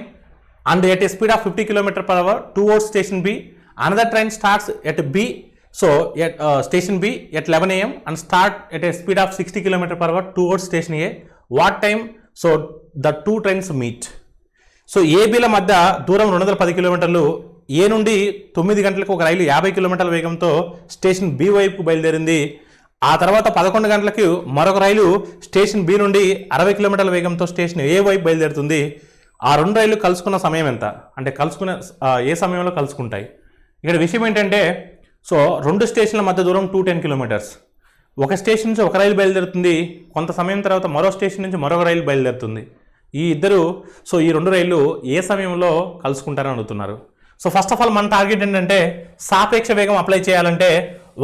and at a speed of 50 km/h towards station B. Another train starts at B, so at station B at 11 AM and start at a speed of 60 km/h towards station A. What time? So the two trains meet. So ఏబీల మధ్య దూరం 210 కిలోమీటర్లు. ఏ నుండి 9 గంటలకు ఒక రైలు 50 కిలోమీటర్ల వేగంతో station B వైపుకు బయలుదేరింది. ఆ తర్వాత 11 గంటలకు మరొక రైలు స్టేషన్ బి నుండి 60 కిలోమీటర్ల వేగంతో స్టేషన్ ఏ వైపు బయలుదేరుతుంది. ఆ 2 రైళ్లు కలుసుకున్న సమయం ఎంత? అంటే ఏ సమయంలో కలుసుకుంటాయి? ఇక్కడ విషయం ఏంటంటే సో 2 స్టేషన్ల మధ్య దూరం 210 కిలోమీటర్స్. ఒక స్టేషన్ నుంచి ఒక రైలు బయలుదేరుతుంది. కొంత సమయం తర్వాత మరో స్టేషన్ నుంచి మరొక రైలు బయలుదేరుతుంది. ఈ 2 రైళ్లు ఏ సమయంలో కలుసుకుంటారని అడుగుతున్నారు. సో ఫస్ట్ ఆఫ్ ఆల్ మన టార్గెట్ ఏంటంటే సాపేక్ష వేగం అప్లై చేయాలంటే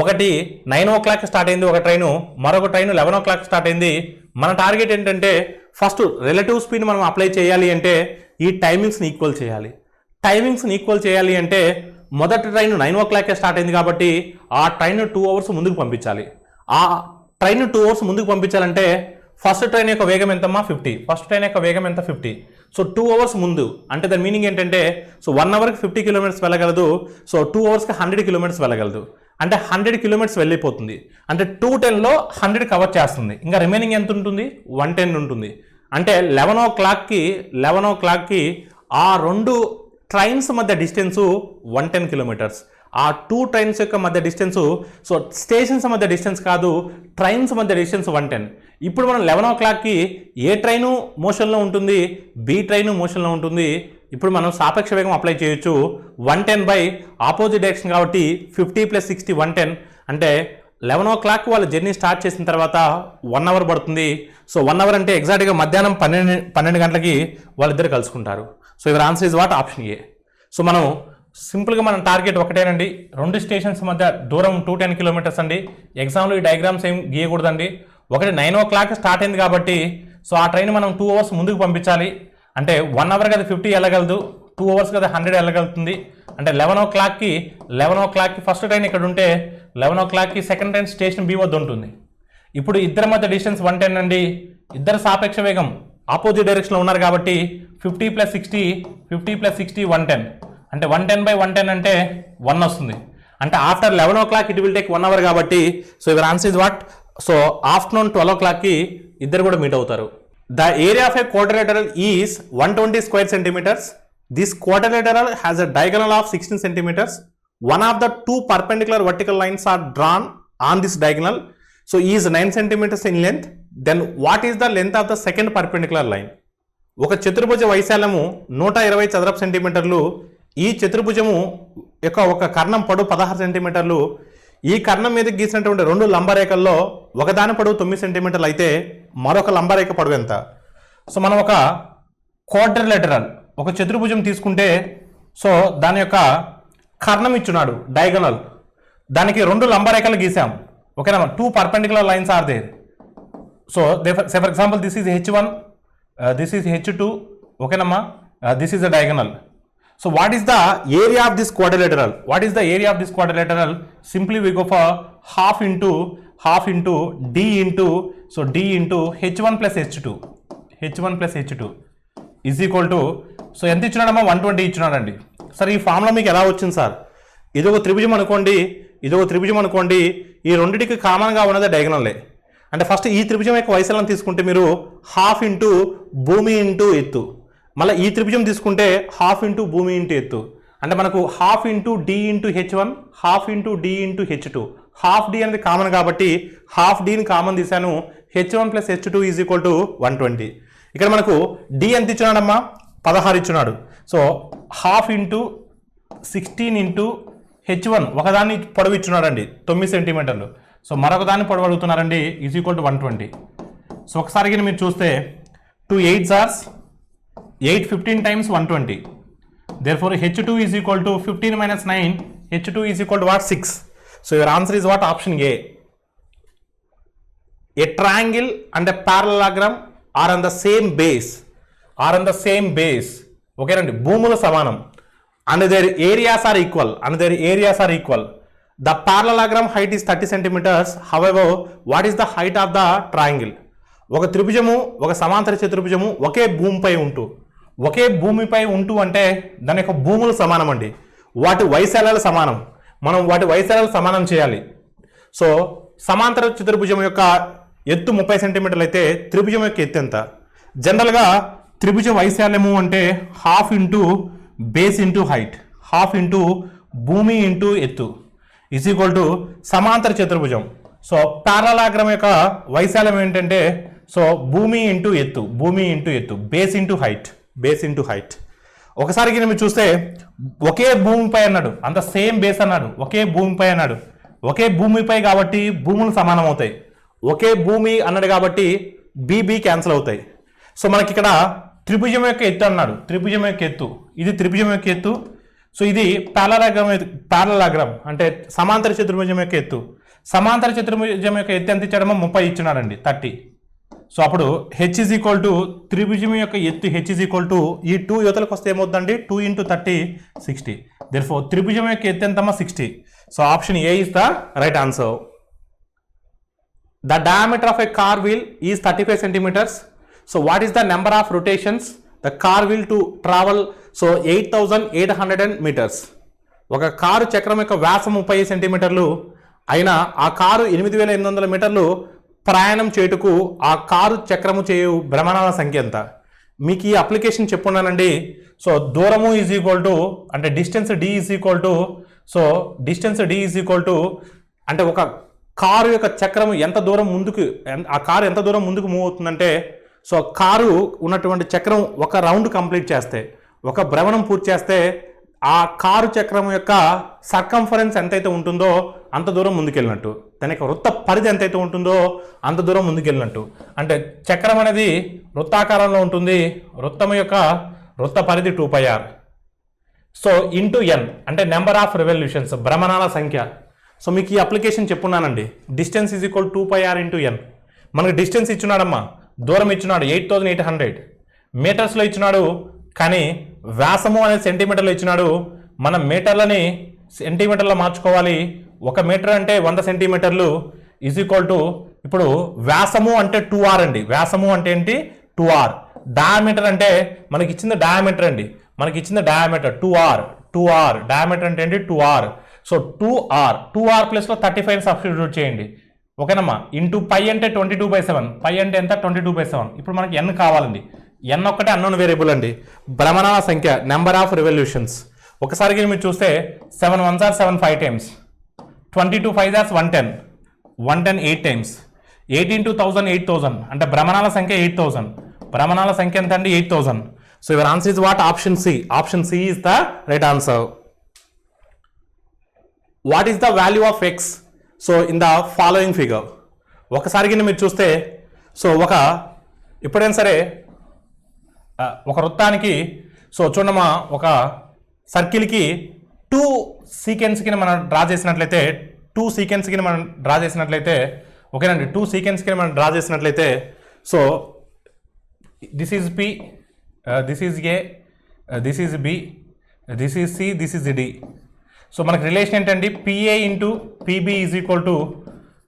ఒకటి 9 o'clock స్టార్ట్ అయింది ఒక ట్రైను, మరొక ట్రైను 11 o'clock స్టార్ట్ అయింది. మన టార్గెట్ ఏంటంటే ఫస్ట్ రిలేటివ్ స్పీడ్ మనం అప్లై చేయాలి అంటే ఈ టైమింగ్స్ని ఈక్వల్ చేయాలి అంటే మొదటి ట్రైన్ 9 o'clock స్టార్ట్ అయింది కాబట్టి ఆ ట్రైన్ 2 hours ముందుకు పంపించాలి. ఆ ట్రైన్ 2 hours ముందుకు పంపించాలంటే ఫస్ట్ ట్రైన్ యొక్క వేగం ఎంతమ్మా? 50. ఫస్ట్ ట్రైన్ యొక్క వేగం ఎంత? 50. సో 2 hours ముందు అంటే దాని మీనింగ్ ఏంటంటే సో 1 hourకి 50 kilometers వెళ్ళగలదు. సో 2 hours-కి 100 kilometers వెళ్ళగలదు. అంటే 100 kilometers వెళ్ళిపోతుంది. అంటే 210లో 100 కవర్ చేస్తుంది. ఇంకా రిమైనింగ్ ఎంత ఉంటుంది? 110 ఉంటుంది. అంటే 11 o'clockకి ఆ 2 ట్రైన్స్ మధ్య డిస్టెన్స్ 110 kilometers. ఆ 2 ట్రైన్స్ యొక్క మధ్య డిస్టెన్స్, సో స్టేషన్స్ మధ్య డిస్టెన్స్ కాదు, ట్రైన్స్ మధ్య డిస్టెన్స్ 110. ఇప్పుడు మనం 11 o'clockకి ఏ ట్రైను మోషన్లో ఉంటుంది, బి ట్రైను మోషన్లో ఉంటుంది. ఇప్పుడు మనం సాపేక్ష వేగం అప్లై చేయొచ్చు. 110 బై ఆపోజిట్ డైరెక్షన్ కాబట్టి 50 + 60 110. అంటే 11 o'clock వాళ్ళు జర్నీ స్టార్ట్ చేసిన తర్వాత 1 hour పడుతుంది. సో 1 hour అంటే ఎగ్జాక్ట్గా మధ్యాహ్నం 12 గంటలకి వాళ్ళిద్దరు కలుసుకుంటారు. So your answer is what? Option A. So మనం సింపుల్గా మన టార్గెట్ ఒకటేనండి, 2 స్టేషన్స్ మధ్య దూరం 210 kilometers అండి. ఎగ్జామ్లో ఈ డయాగ్రామ్స్ ఏం గీయకూడదండి. ఒకటి 9 o'clock స్టార్ట్ అయింది కాబట్టి సో ఆ ట్రైన్ మనం 2 hours ముందుకు పంపించాలి. అంటే 1 hour కదా 50 వెళ్ళగలదు, 2 hours కదా 100 వెళ్ళగలుగుతుంది. అంటే 11 o'clockకి ఫస్ట్ ట్రైన్ ఇక్కడ ఉంటే 11 o'clockకి సెకండ్ ట్రైన్ స్టేషన్ బి వద్ద ఉంటుంది. ఇప్పుడు ఇద్దరి మధ్య డిస్టెన్స్ 110 అండి. ఇద్దరు సాపేక్ష వేగం ఆపోజిట్ డైరెక్షన్లో ఉన్నారు కాబట్టి 50 + 60 110. అంటే 110 బై 110 అంటే 1 వస్తుంది. అంటే after 11 o'clock it will take 1 hour కాబట్టి so your answer is what? So afternoon 12 o'clockకి ఇద్దరు కూడా మీట్ అవుతారు. The area of a quadrilateral is 120 square centimeters. This quadrilateral has a diagonal of 16 centimeters. One of the 2 perpendicular vertical lines are drawn on this diagonal. So is 9 centimeters in length. Then what is the length of the second perpendicular line? ఒక చతుర్భుజ వైశాల్యము 120 చదరపు సెంటీమీటర్లు. ఈ చతుర్భుజము యొక్క ఒక కర్ణం పొడవు 16 సెంటీమీటర్లు. ఈ కర్ణం మీద గీసినటువంటి 2 లంబరేఖల్లో ఒకదాని పొడవు 9 సెంటీమీటర్లు అయితే మరొక లంబరేఖ పొడవు ఎంత? సో మనం ఒక క్వాడ్రిలేటరల్ ఒక చతుర్భుజం తీసుకుంటే సో దాని యొక్క కర్ణం ఇచ్చున్నాడు డయాగనల్, దానికి 2 లంబరేఖలు గీసాం. ఓకేనా? 2 perpendicular lines are there. So for example this is H1, this is H2. ఓకేనమ్మా? This is a diagonal. So what is the area of this quadrilateral? What is the area of this quadrilateral? Simply we go for half into D into H1 plus H2 is equal to, so ఎంత ఇచ్చినాడమ్మా? 120 ఇచ్చినాడండి. Sir ఈ formula మీకు ఎలా వచ్చింది sir? ఇదొక త్రిభుజం అనుకోండి, ఈ రెండింటికి కామన్గా ఉన్నది డయాగనల్లే. అంటే ఫస్ట్ ఈ త్రిభుజం యొక్క వైశాల్యం తీసుకుంటే మీరు హాఫ్ ఇంటూ భూమి ఇంటూ ఎత్తు, మళ్ళీ ఈ త్రిభుజం తీసుకుంటే హాఫ్ ఇంటూ భూమి ఇంటూ ఎత్తు. అంటే మనకు half into D into H1, half into D into H2. Half D అనేది కామన్ కాబట్టి హాఫ్ డిని కామన్ తీశాను. H1 plus H2 is equal to 120. ఇక్కడ మనకు డి ఎంత ఇచ్చినాడమ్మా? 16 ఇచ్చినాడు. So half into 16 into H1 ఒకదాన్ని పొడవు ఇచ్చున్నాడండి 9 సెంటీమీటర్లు. సో మరొక దాన్ని పొడవు అడుగుతున్నారండి, ఈజ్ ఈక్వల్ టు 120. సో ఒకసారి మీరు చూస్తే 2 8s are 8, 15 times 120. Therefore H2 is equal to 15 minus 9, H2 is equal to what? 6. So your answer is what? Option A. A triangle and a parallelogram are on the same base. Okay రండి, భూముల సమానం. And their areas are equal. The parallelogram height is 30 centimeters. However, what is the height of the triangle? ఒక త్రిభుజము, ఒక సమాంతర చతుర్భుజము ఒకే భూమిపై ఉంటూ అంటే దాని యొక్క భూములు సమానం అండి. వాటి వైశాల్యాలు సమానం. మనం వాటి వైశాల్యాలు సమానం చేయాలి. సో సమాంతర చతుర్భుజం యొక్క ఎత్తు 30 సెంటీమీటర్లు అయితే త్రిభుజం యొక్క ఎత్తు ఎంత? జనరల్గా త్రిభుజ వైశాల్యము అంటే half into base into height, half into భూమి ఇంటూ ఎత్తు ఈజ్ ఈక్వల్ టు సమాంతర చతుర్భుజం. సో పారలాగ్రం యొక్క వైశాల్యం ఏంటంటే సో భూమి ఇంటూ ఎత్తు, బేస్ ఇంటూ హైట్. ఒకసారి మీరు చూస్తే ఒకే భూమిపై అన్నాడు, అంత సేమ్ బేస్ అన్నాడు, ఒకే భూమిపై కాబట్టి భూములు సమానం అవుతాయి. ఒకే భూమి అన్నాడు కాబట్టి బీబీ క్యాన్సిల్ అవుతాయి. సో మనకి ఇక్కడ త్రిభుజం యొక్క ఎత్తు అన్నాడు, ఇది త్రిభుజం యొక్క ఎత్తు. సో ఇది పారలాగ్రం అంటే సమాంతర చతుర్భుజం యొక్క ఎత్తు. సమాంతర చతుర్భుజం యొక్క ఎత్తు ఎంత ఇచ్చాడమో 30 ఇచ్చినాడండి, 30. సో అప్పుడు హెచ్ ఈజ్ ఈక్వల్ టు త్రిభుజం యొక్క ఎత్తు హెచ్ ఈజ్ ఈక్వల్ టు ఈ 2 యువతలకు వస్తే ఏమవుతుందండి 2 × 30 60. దేర్ఫోర్ త్రిభుజం యొక్క ఎత్తు ఎంతమ్మా 60. So option A is the right answer. The diameter of a car wheel is 35 centimeters. So what is the number of rotations the car wheel to travel? So 8800 meters. ఒక కారు చక్రం యొక్క వ్యాసం 30 సెంటీమీటర్లు అయినా ఆ కారు 8800 మీటర్లు ప్రయాణం చేయుటకు ఆ కారు చక్రము చేయు భ్రమణాల సంఖ్య ఎంత? మీకు ఈ అప్లికేషన్ చెప్పున్నానండి. సో దూరము ఈజ్ ఈక్వల్ టు అంటే distance D is equal to so distance D is equal to అంటే ఒక కారు యొక్క చక్రం ఎంత దూరం ముందుకు ఆ కారు ఎంత దూరం ముందుకు మూవ్ అవుతుందంటే సో కారు ఉన్నటువంటి చక్రం ఒక రౌండ్ కంప్లీట్ చేస్తే ఒక భ్రమణం పూర్తి చేస్తే ఆ కారు చక్రం యొక్క సర్కంఫరెన్స్ ఎంతైతే ఉంటుందో అంత దూరం ముందుకెళ్ళినట్టు, దాని యొక్క వృత్త పరిధి ఎంతైతే ఉంటుందో అంత దూరం ముందుకెళ్ళినట్టు. అంటే చక్రం అనేది వృత్తాకారంలో ఉంటుంది, వృత్తం యొక్క వృత్త పరిధి 2πr. సో ఇంటూ ఎన్ అంటే నెంబర్ ఆఫ్ రెవల్యూషన్స్, భ్రమణాల సంఖ్య. సో మీకు ఈ అప్లికేషన్ చెప్పున్నానండి, distance is equal 2πr into N. మనకు డిస్టెన్స్ ఇచ్చున్నాడమ్మా, దూరం ఇచ్చున్నాడు 8800 మీటర్స్లో ఇచ్చినాడు, కానీ వ్యాసము అనేది సెంటీమీటర్లో ఇచ్చినాడు. మనం మీటర్లని సెంటీమీటర్లో మార్చుకోవాలి. 1 మీటర్ అంటే 100 సెంటీమీటర్లు ఈజ్ ఈక్వల్ టు ఇప్పుడు వ్యాసము అంటే 2r అండి. వ్యాసము అంటే ఏంటి 2r. డయామీటర్ అంటే మనకి ఇచ్చింది డయామీటర్ అండి, మనకి ఇచ్చింది డయామీటర్ 2r. డయామీటర్ అంటే ఏంటి 2r. సో 2r ప్లస్లో 35 సబ్స్టిట్యూట్ చేయండి. ఓకేనమ్మా. ఇంటూ పై అంటే 22/7, పై అంటే ఎంత 22/7. ఇప్పుడు మనకి ఎన్ కావాలండి, ఎన్ ఒక్కటే అన్నోన్ వేరియబుల్ అండి. భ్రమణాల సంఖ్య నెంబర్ ఆఫ్ రెవల్యూషన్స్. ఒకసారికి మీరు చూస్తే 7 1s are 7 5 times, 22 5s are 110 8 times, 8 into 1000 8000 అంటే భ్రమణాల సంఖ్య 8000. భ్రమణాల సంఖ్య ఎంత అండి 8000. So your answer is what? Option C. Option C is the right answer. What is the value of X? So in the following figure. ఒకసారికి మీరు చూస్తే so ఎప్పుడైనా సరే ఒక వృత్తానికి సో చూడమ్మా, ఒక సర్కిల్కి 2 సీక్వెన్స్కి మనం డ్రా చేసినట్లయితే, 2 సీక్వెన్స్కి మనం డ్రా చేసినట్లయితే, ఓకేనండి, 2 సీక్వెన్స్కి మనం డ్రా చేసినట్లయితే so this is P, this is A, this is B, this is C, this is D. So మనకు రిలేషన్ ఏంటండి? PA into PB is equal to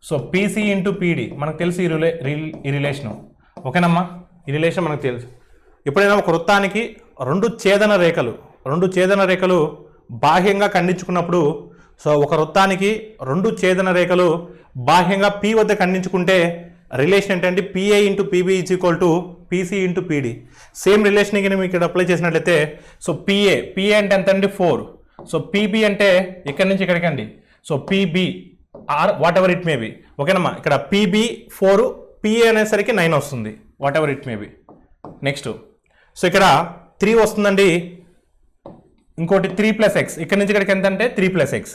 so PC into PD. మనకు తెలుసు ఈ రిలేషను. ఓకేనమ్మా, ఈ రిలేషన్ మనకు తెలుసు. ఎప్పుడైనా ఒక వృత్తానికి 2 ఛేదన రేఖలు బాహ్యంగా ఖండించుకున్నప్పుడు, సో ఒక వృత్తానికి 2 ఛేదన రేఖలు బాహ్యంగా పి వద్ద ఖండించుకుంటే రిలేషన్ ఏంటంటే PA into PB is equal to PC into PD. Same relation మీకు ఇక్కడ అప్లై చేసినట్లయితే సో పిఏ అంటే ఎంత అండి 4. సో పిబి అంటే ఇక్కడి నుంచి ఇక్కడికి అండి. So PB or whatever it may be. ఓకేనమ్మా, ఇక్కడ పిబి 4, పిఏ అనేసరికి 9 వస్తుంది, whatever it may be. Next so ఇక్కడ 3 వస్తుందండి, ఇంకోటి 3 + x, ఇక్కడ నుంచి ఇక్కడికి ఎంత అంటే 3 + x.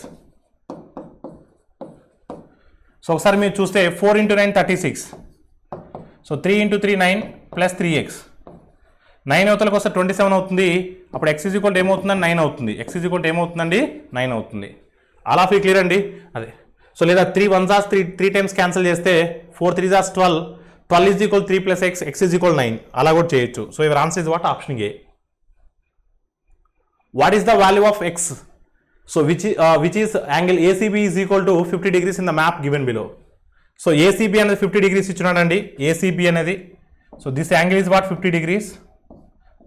సో ఒకసారి మీరు చూస్తే 4 × 9 36. సో 3 × 3 9 + 3x, 9 అవతలకు వస్తే 27 అవుతుంది. అప్పుడు x ఈజ్ ఈక్వల్ ఏమవుతుందండి 9 అవుతుంది. x ఈజ్ ఈక్వల్ ఏమవుతుందండి 9 అవుతుంది. అలా ఫీ క్లియర్ అండి. అదే సో లేదా 3 1s are 3 టైమ్స్ క్యాన్సిల్ చేస్తే 4 3s are 12 is equal 3 + x, x is equal 9. అలా కూడా చేయొచ్చు. So your answer is what? Option A. What is the value of x? So which is angle ACB is equal to 50 degrees in the map given below. So ACB అనేది 50 degrees ఇచ్చినాడండి. ACB అనేది so this angle is what 50 degrees.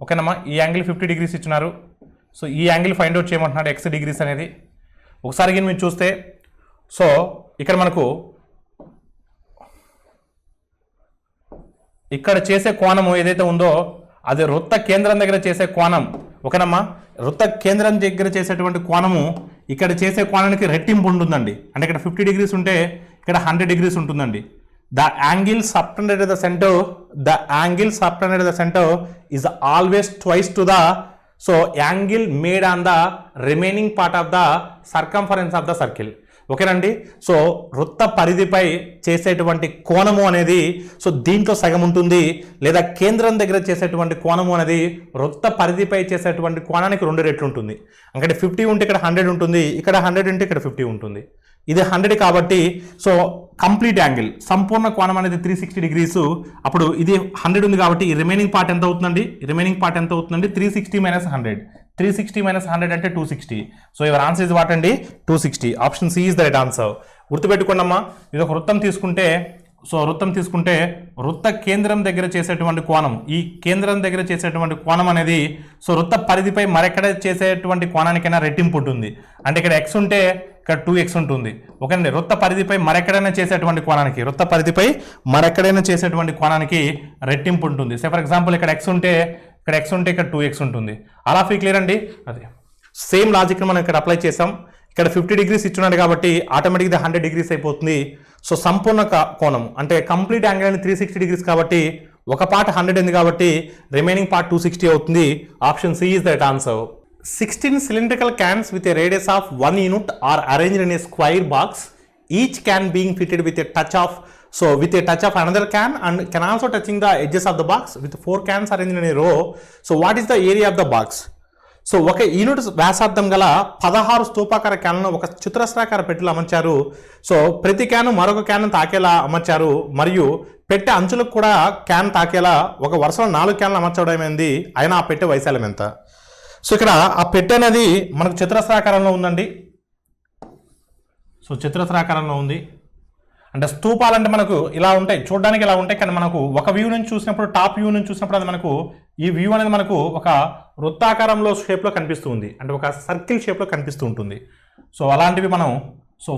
ఓకేనమ్మా, ఈ angle 50 degrees ఇచ్చినారు. So ఈ angle find out చేయమంటున్నాడు x degrees అనేది. ఒకసారి మీరు చూస్తే సో ఇక్కడ మనకు ఇక్కడ చేసే కోణము ఏదైతే ఉందో అది వృత్త కేంద్రం దగ్గర చేసే కోణం. ఓకేనమ్మా, వృత్త కేంద్రం దగ్గర చేసేటువంటి కోణము ఇక్కడ చేసే కోణానికి రెట్టింపు ఉంటుందండి. అంటే ఇక్కడ 50 degrees ఉంటే ఇక్కడ 100 degrees ఉంటుందండి. The angle subtended the centre is always twice to the so angle made on the remaining part of the circumference of the circle. ఓకేనండి. సో వృత్త పరిధిపై చేసేటువంటి కోణము అనేది సో దీంట్లో సగం ఉంటుంది, లేదా కేంద్రం దగ్గర చేసేటువంటి కోణము అనేది వృత్త పరిధిపై చేసేటువంటి కోణానికి 2 రెట్లు ఉంటుంది. అంటే 50 ఉంటే ఇక్కడ 100 ఉంటుంది, ఇక్కడ 100 ఉంటే ఇక్కడ 50 ఉంటుంది. ఇది 100 కాబట్టి సో కంప్లీట్ యాంగిల్ సంపూర్ణ కోణం అనేది 360 degrees. అప్పుడు ఇది 100 ఉంది కాబట్టి ఈ రిమైనింగ్ పార్ట్ ఎంత అవుతుందండి? 360 - 100. 360 - 100 అంటే 260. So your answer is what అండి? 260. Option C is the right answer. గుర్తుపెట్టుకోండి అమ్మా, ఇది ఒక వృత్తం తీసుకుంటే వృత్త కేంద్రం దగ్గర చేసేటువంటి కోణం, ఈ కేంద్రం దగ్గర చేసేటువంటి కోణం అనేది సో వృత్త పరిధిపై మరెక్కడ చేసేటువంటి కోణానికైనా రెట్టింపు ఉంటుంది. అంటే ఇక్కడ x ఉంటే ఇక్కడ 2x ఉంటుంది. ఓకేనండి. వృత్త పరిధిపై మరెక్కడైనా చేసేటువంటి కోణానికి రెట్టింపు ఉంటుంది. సే ఫర్ ఎగ్జాంపుల్ ఇక్కడ x ఉంటే ఇక్కడ 2x ఉంటుంది. అలా ఫీ క్లియర్ అండి. అదే సేమ్ లాజిక్ మనం ఇక్కడ అప్లై చేసాం. ఇక్కడ 50 degrees ఇచ్చున్నాడు కాబట్టి ఆటోమేటిక్గా 100 degrees అయిపోతుంది. సో సంపూర్ణ కోణం అంటే కంప్లీట్ యాంగిల్ అని 360 degrees కాబట్టి ఒక పార్ట్ 100 ఉంది కాబట్టి రిమైనింగ్ పార్ట్ 260 అవుతుంది. Option C is that answer. 16 cylindrical cans with a radius of 1 unit are arranged in a square box, each can being fitted with a touch of another can and can also touching the edges of the box with 4 cans arranged in a row. So what is the area of the box? So ఒక unit వ్యాసార్థం గల 16 స్తూపాకార క్యాన్లను ఒక చతురస్రాకార పెట్టెలో అమర్చారు. So ప్రతి can మరొక can తాకేలా అమర్చారు మరియు పెట్టె అంచులకు కూడా క్యాన్ తాకేలా ఒక వరుసలో 4 క్యాన్లు అమర్చడమైంది. అయినా ఆ పెట్టె వైశాల్యం ఎంత? సో ఇక్కడ ఆ పెట్టె అనేది మనకు చతురస్రాకారంలో ఉందండి. సో చతురస్రాకారంలో ఉంది. అంటే స్తూపాలంటే మనకు ఇలా ఉంటాయి, చూడడానికి ఇలా ఉంటాయి. కానీ మనకు ఒక వ్యూ నుంచి చూసినప్పుడు, టాప్ వ్యూ నుంచి చూసినప్పుడు అది మనకు ఈ వ్యూ అనేది మనకు ఒక వృత్తాకారంలో షేప్లో కనిపిస్తూ ఉంది, అంటే ఒక సర్కిల్ షేప్లో కనిపిస్తూ ఉంటుంది. సో అలాంటివి మనం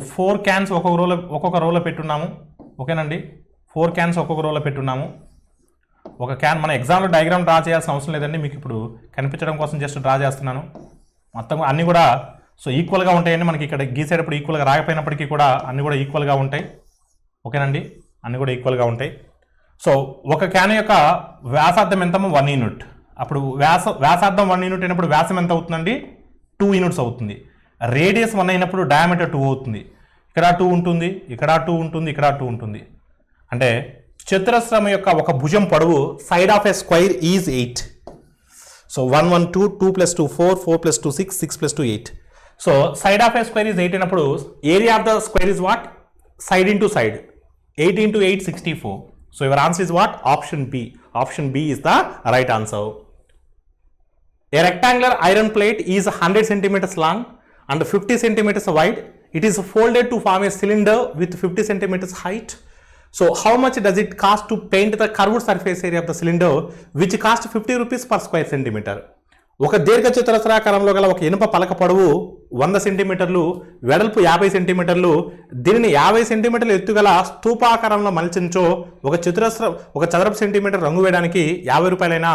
4 క్యాన్స్ ఒక్కొక్క రోలో పెట్టున్నాము. ఓకేనండి, 4 క్యాన్స్ ఒక్కొక్క రోలో పెట్టున్నాము. ఒక క్యాన్ మన ఎగ్జామ్లో డయాగ్రామ్ డ్రా చేయాల్సిన అవసరం లేదండి, మీకు ఇప్పుడు కనిపించడం కోసం జస్ట్ డ్రా చేస్తున్నాను. మొత్తం అన్నీ కూడా ఈక్వల్గా ఉంటాయండి. మనకి ఇక్కడ గీసేటప్పుడు ఈక్వల్గా రాకపోయినప్పటికీ కూడా అన్నీ కూడా ఈక్వల్గా ఉంటాయి. ఓకేనండి, అన్నీ కూడా ఈక్వల్గా ఉంటాయి. సో ఒక క్యాన్ యొక్క వ్యాసార్థం ఎంతమో 1 యూనిట్. అప్పుడు వ్యాసార్థం 1 యూనిట్ అయినప్పుడు వ్యాసం ఎంత అవుతుందండి? 2 యూనిట్స్ అవుతుంది. రేడియస్ 1 అయినప్పుడు డయామీటర్ 2 అవుతుంది. ఇక్కడ 2 ఉంటుంది, ఇక్కడ 2 ఉంటుంది, ఇక్కడ 2 ఉంటుంది. అంటే చతురస్రం యొక్క ఒక భుజం పొడవు side of a square is 8. So 1 1 2 2 + 2 4 4 + 2 6 6 + 2 8. So side of a square is 8 అయినప్పుడు area of the square is what? Side into side. 8 into 8 64. So your answer is what? Option B. Option B is the right answer. A rectangular iron plate is 100 centimeters long and 50 centimeters wide. It is folded to form a cylinder with 50 centimeters height. So how much does it cost to paint the curved surface area of the cylinder, which cost 50 rupees per square centimeter? ఒక దీర్ఘ చతురస్రాకారంలో గల ఒక ఇనుప పలక పొడవు 100 సెంటీమీటర్లు, వెడల్పు 50 సెంటీమీటర్లు. దీనిని 50 సెంటీమీటర్లు ఎత్తుగల స్తూపాకారంలో మలిచించో ఒక చదరపు సెంటీమీటర్ రంగు వేయడానికి 50 రూపాయలైనా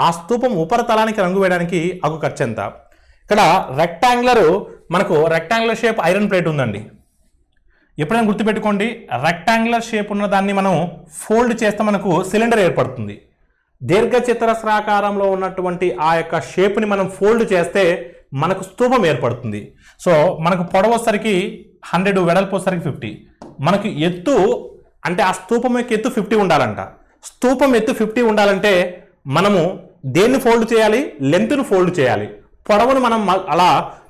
ఆ స్తూపం ఉపరితలానికి రంగు వేయడానికి అగు ఖర్చు ఎంత? ఇక్కడ రెక్టాంగులర్ షేప్ ఐరన్ ప్లేట్ ఉందండి. ఎప్పుడైనా గుర్తుపెట్టుకోండి, రెక్టాంగులర్ షేప్ ఉన్న దాన్ని మనం ఫోల్డ్ చేస్తే మనకు సిలిండర్ ఏర్పడుతుంది. దీర్ఘ చతురస్రాకారంలో ఉన్నటువంటి ఆ యొక్క షేప్ని మనం ఫోల్డ్ చేస్తే మనకు స్తూపం ఏర్పడుతుంది. సో మనకు పొడవు వచ్చేసరికి 100, వెడల్పు వచ్చేసరికి 50. మనకు ఎత్తు అంటే ఆ స్తూపం యొక్క ఎత్తు 50 ఉండాలంట. స్తూపం ఎత్తు 50 ఉండాలంటే మనము దేన్ని ఫోల్డ్ చేయాలి? లెంత్ను ఫోల్డ్ చేయాలి. పొడవును మనం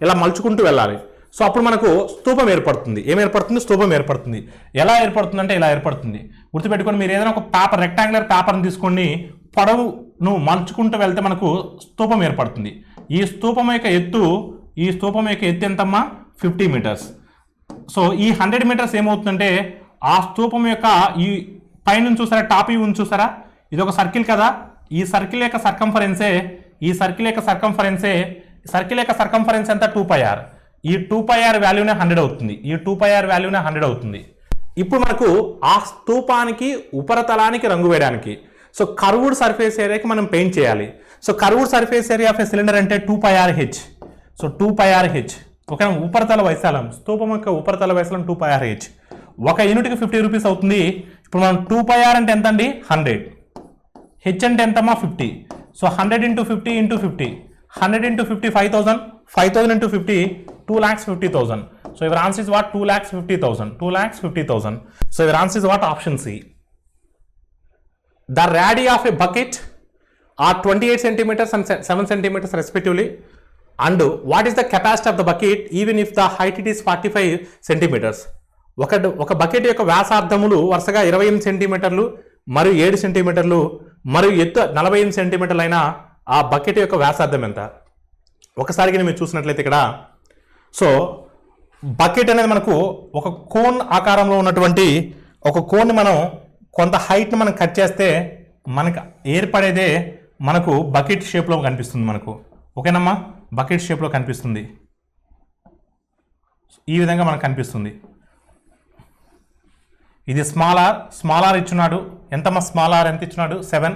ఇలా మలుచుకుంటూ వెళ్ళాలి. సో అప్పుడు మనకు స్తూపం ఏర్పడుతుంది. ఏం ఏర్పడుతుంది? స్తూపం ఏర్పడుతుంది. ఎలా ఏర్పడుతుంది అంటే ఇలా ఏర్పడుతుంది. గుర్తుపెట్టుకొని మీరు ఏదైనా ఒక పేపర్, రెక్టాంగులర్ పేపర్ని తీసుకొని పొడవును మలుచుకుంటూ వెళ్తే మనకు స్తూపం ఏర్పడుతుంది. ఈ స్తూపం యొక్క ఎత్తు ఎంతమ్మా? 50 మీటర్స్. సో ఈ 100 మీటర్స్ ఏమవుతుందంటే ఆ స్తూపం యొక్క ఈ పైన చూసారా, టాప్ వ్యూ చూసారా, ఇది ఒక సర్కిల్ కదా. ఈ సర్కిల్ యొక్క సర్కంఫరెన్స్ ఎంత? 2πr. ఈ 2πr వాల్యూనే 100 అవుతుంది. ఈ 2πr వాల్యూనే 100 అవుతుంది. ఇప్పుడు మనకు ఆ స్తూపానికి ఉపరితలానికి రంగు వేయడానికి సో కర్వ్డ్ సర్ఫేస్ ఏరియాకి మనం పెయింట్ చేయాలి. So curved surface area of a cylinder అంటే 2πrh. సో 2πrh ఓకేనా? ఉపరితల వైశాల్యం, స్తూపం యొక్క ఉపరితల వైశాల్యం 2πrh. ఒక యూనిట్కి 50 రూపీస్ అవుతుంది. ఇప్పుడు మనం 2πr అంటే ఎంత అండి? 100. h అంటే ఎంతమ్మా? 50. So 100 × 50 × 50. 100 × 50 5,000. 5,000 × 50 2,50,000. So your answer is what? 2,50,000. 2,50,000. So your answer is what? Option C. The radii of a bucket are 28 centimeters and 7 centimeters respectively. And what is the capacity of the bucket even if the height it is 45 centimeters? ఒక bucket యొక్క వ్యాసార్థములు వరుసగా 28 సెంటీమీటర్లు మరియు 7 సెంటీమీటర్లు మరియు ఎత్తు 48 సెంటీమీటర్లు అయిన ఆ బకెట్ యొక్క వ్యాసార్థం ఎంత? ఒకసారిగా మీరు చూసినట్లయితే ఇక్కడ సో బకెట్ అనేది మనకు ఒక కోన్ ఆకారంలో ఉన్నటువంటి ఒక కోన్ని మనం కొంత హైట్ని మనం కట్ చేస్తే మనకు ఏర్పడేదే మనకు బకెట్ షేప్లో కనిపిస్తుంది మనకు. ఓకేనమ్మా, బకెట్ షేప్లో కనిపిస్తుంది. ఈ విధంగా మనకు కనిపిస్తుంది. ఇది స్మాల్ ఆర్ ఇచ్చున్నాడు. ఎంతమ్మా స్మాల్ ఆర్ ఎంత ఇచ్చున్నాడు? 7.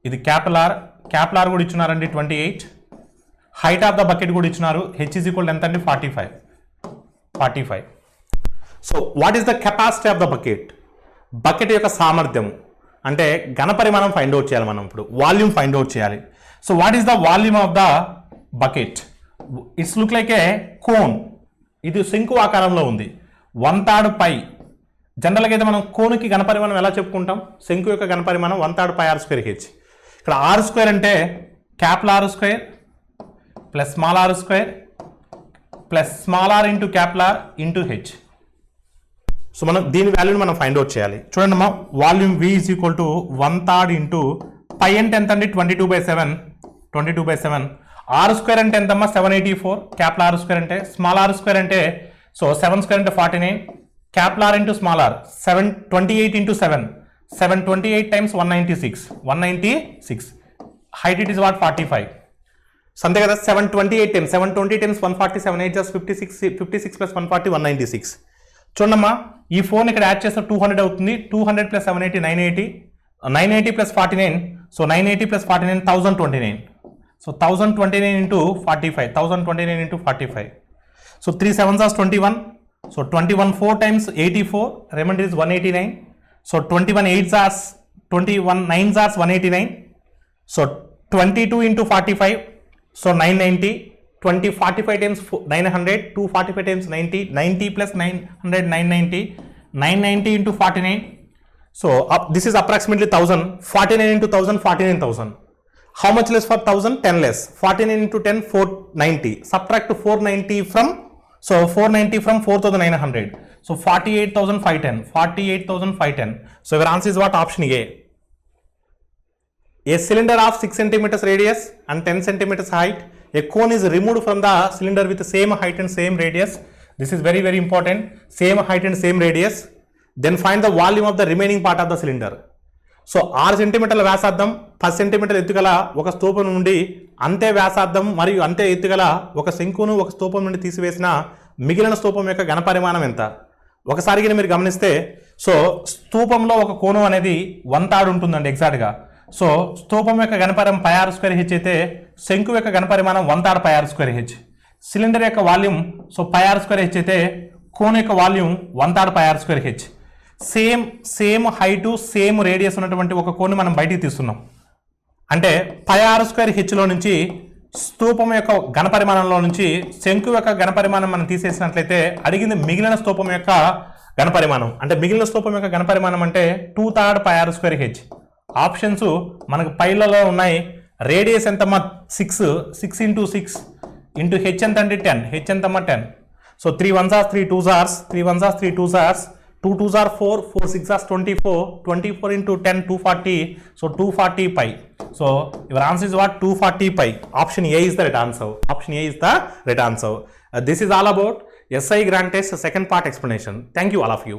ఇది క్యాపిటల్ ఆర్ కూడా ఇచ్చున్నారండి 28. హైట్ ఆఫ్ ద బకెట్ కూడా ఇచ్చినారు. హెచ్ ఈజ్ ఈక్వల్ ఎంత అండి 45. So what is the capacity of the bucket యొక్క సామర్థ్యం అంటే ఘనపరిమాణం ఫైండ్ అవుట్ చేయాలి. మనం ఇప్పుడు వాల్యూమ్ ఫైండ్ అవుట్ చేయాలి. So what is the volume of the bucket? It's look like A cone. ఇది శంకు ఆకారంలో ఉంది. 1/3 పై. జనరల్గా అయితే మనం కోనుకి ఘనపరిమాణం ఎలా చెప్పుకుంటాం? శంకు యొక్క ఘనపరిమాణం 1/3 పై ఆర్ స్క్వేర్ హెచ్. ఇక్కడ ఆర్ స్క్వేర్ అంటే capital R square plus small R square plus small R into capital R into H. So మనం దీని వాల్యూని మనం ఫైండ్ అవుట్ చేయాలి. చూడండి అమ్మా, volume V is equal to 1/3 into pi అంటే ఎంత అండి 22/7. ఆర్ స్క్వేర్ అంటే ఎంతమ్మా 784. క్యాపిటల్ ఆర్ స్క్వేర్ అంటే స్మాల్ ఆర్ స్క్వేర్ అంటే సో 7 స్క్వేర్ అంటే 49. Capital R into small R 728 into 728 times 196. Height it is what 45. అంతే కదా. 720 టైమ్స్ 147 8 just 56 ప్లస్ 140 196. చూడమ్మా, ఈ 4 ఇక్కడ యాడ్ చేస్తే 200 అవుతుంది. 200 plus 780 980 plus 49. So 980 plus 49 1029. So 1029 into 45. 1029 into 45. So 3 7s are 21. So 21 4 times 84. Remainder is 189. So 21 8s are 21 9s are 189. So 22 into 45. So 990. 45 times 900. 245 times 90 plus 900 990. 990 into 49. So this is approximately 1000. 49 into 1000 49,000. How much less for 1000? 10 less. 49 into 10 490. Subtract 490 from 4900. So 48,510. So your answer is what? Option A. A cylinder of 6 centimeters radius and 10 centimeters height. A cone is removed from the cylinder with the same height and same radius. This is very very important. Same height and same radius. Then find the volume of the remaining part of the cylinder. So 6 సెంటీమీటర్ల వ్యాసార్థం 10 సెంటీమీటర్ల ఎత్తుగల ఒక స్తూపం నుండి అంతే వ్యాసార్థం మరియు అంతే ఎత్తుగల ఒక శంకును ఒక స్తూపం నుండి తీసివేసిన మిగిలిన స్తూపం యొక్క ఘనపరిమాణం ఎంత? ఒకసారి మీరు గమనిస్తే సో స్తూపంలో ఒక కోణం అనేది 1/3 ఉంటుందండి ఎగ్జాక్ట్గా. సో స్తూపం యొక్క ఘనపరిమాణం పై ఆర్ స్క్వేర్ హెచ్ అయితే శంకు యొక్క ఘనపరిమాణం 1/3 pi R square H. Cylinder యొక్క volume so pi R square H అయితే కోన్ యొక్క volume 1/3 pi R square H. Same height same radius ఉన్నటువంటి ఒక కోన్ మనం బయటికి తీస్తున్నాం. అంటే పై ఆర్ స్క్వేర్ హెచ్లో నుంచి స్తూపం యొక్క ఘనపరిమాణంలో నుంచి శంకు యొక్క ఘనపరిమాణం మనం తీసేసినట్లయితే అడిగింది మిగిలిన స్తూపం యొక్క ఘనపరిమాణం. అంటే మిగిలిన స్తూపం యొక్క ఘనపరిమాణం అంటే 2/3 పై ఆర్ స్క్వేర్ హెచ్. ఆప్షన్స్ మనకు పైలలో ఉన్నాయి. రేడియస్ ఎంతమ్మా 6 ఇంటూ 6 ఇంటూ హెచ్ ఎంత అంటే 10. హెచ్ ఎంతమ్మా 10. So 3 1s are 3 2s are 3 1s are 3 2s are 2 2s are 4 4 6 are 24 into 10 240. So 240 pi. So your answer is what? 240 pi. Option A is the right answer. This is all about SI Grant Test second part explanation. Thank you all of you.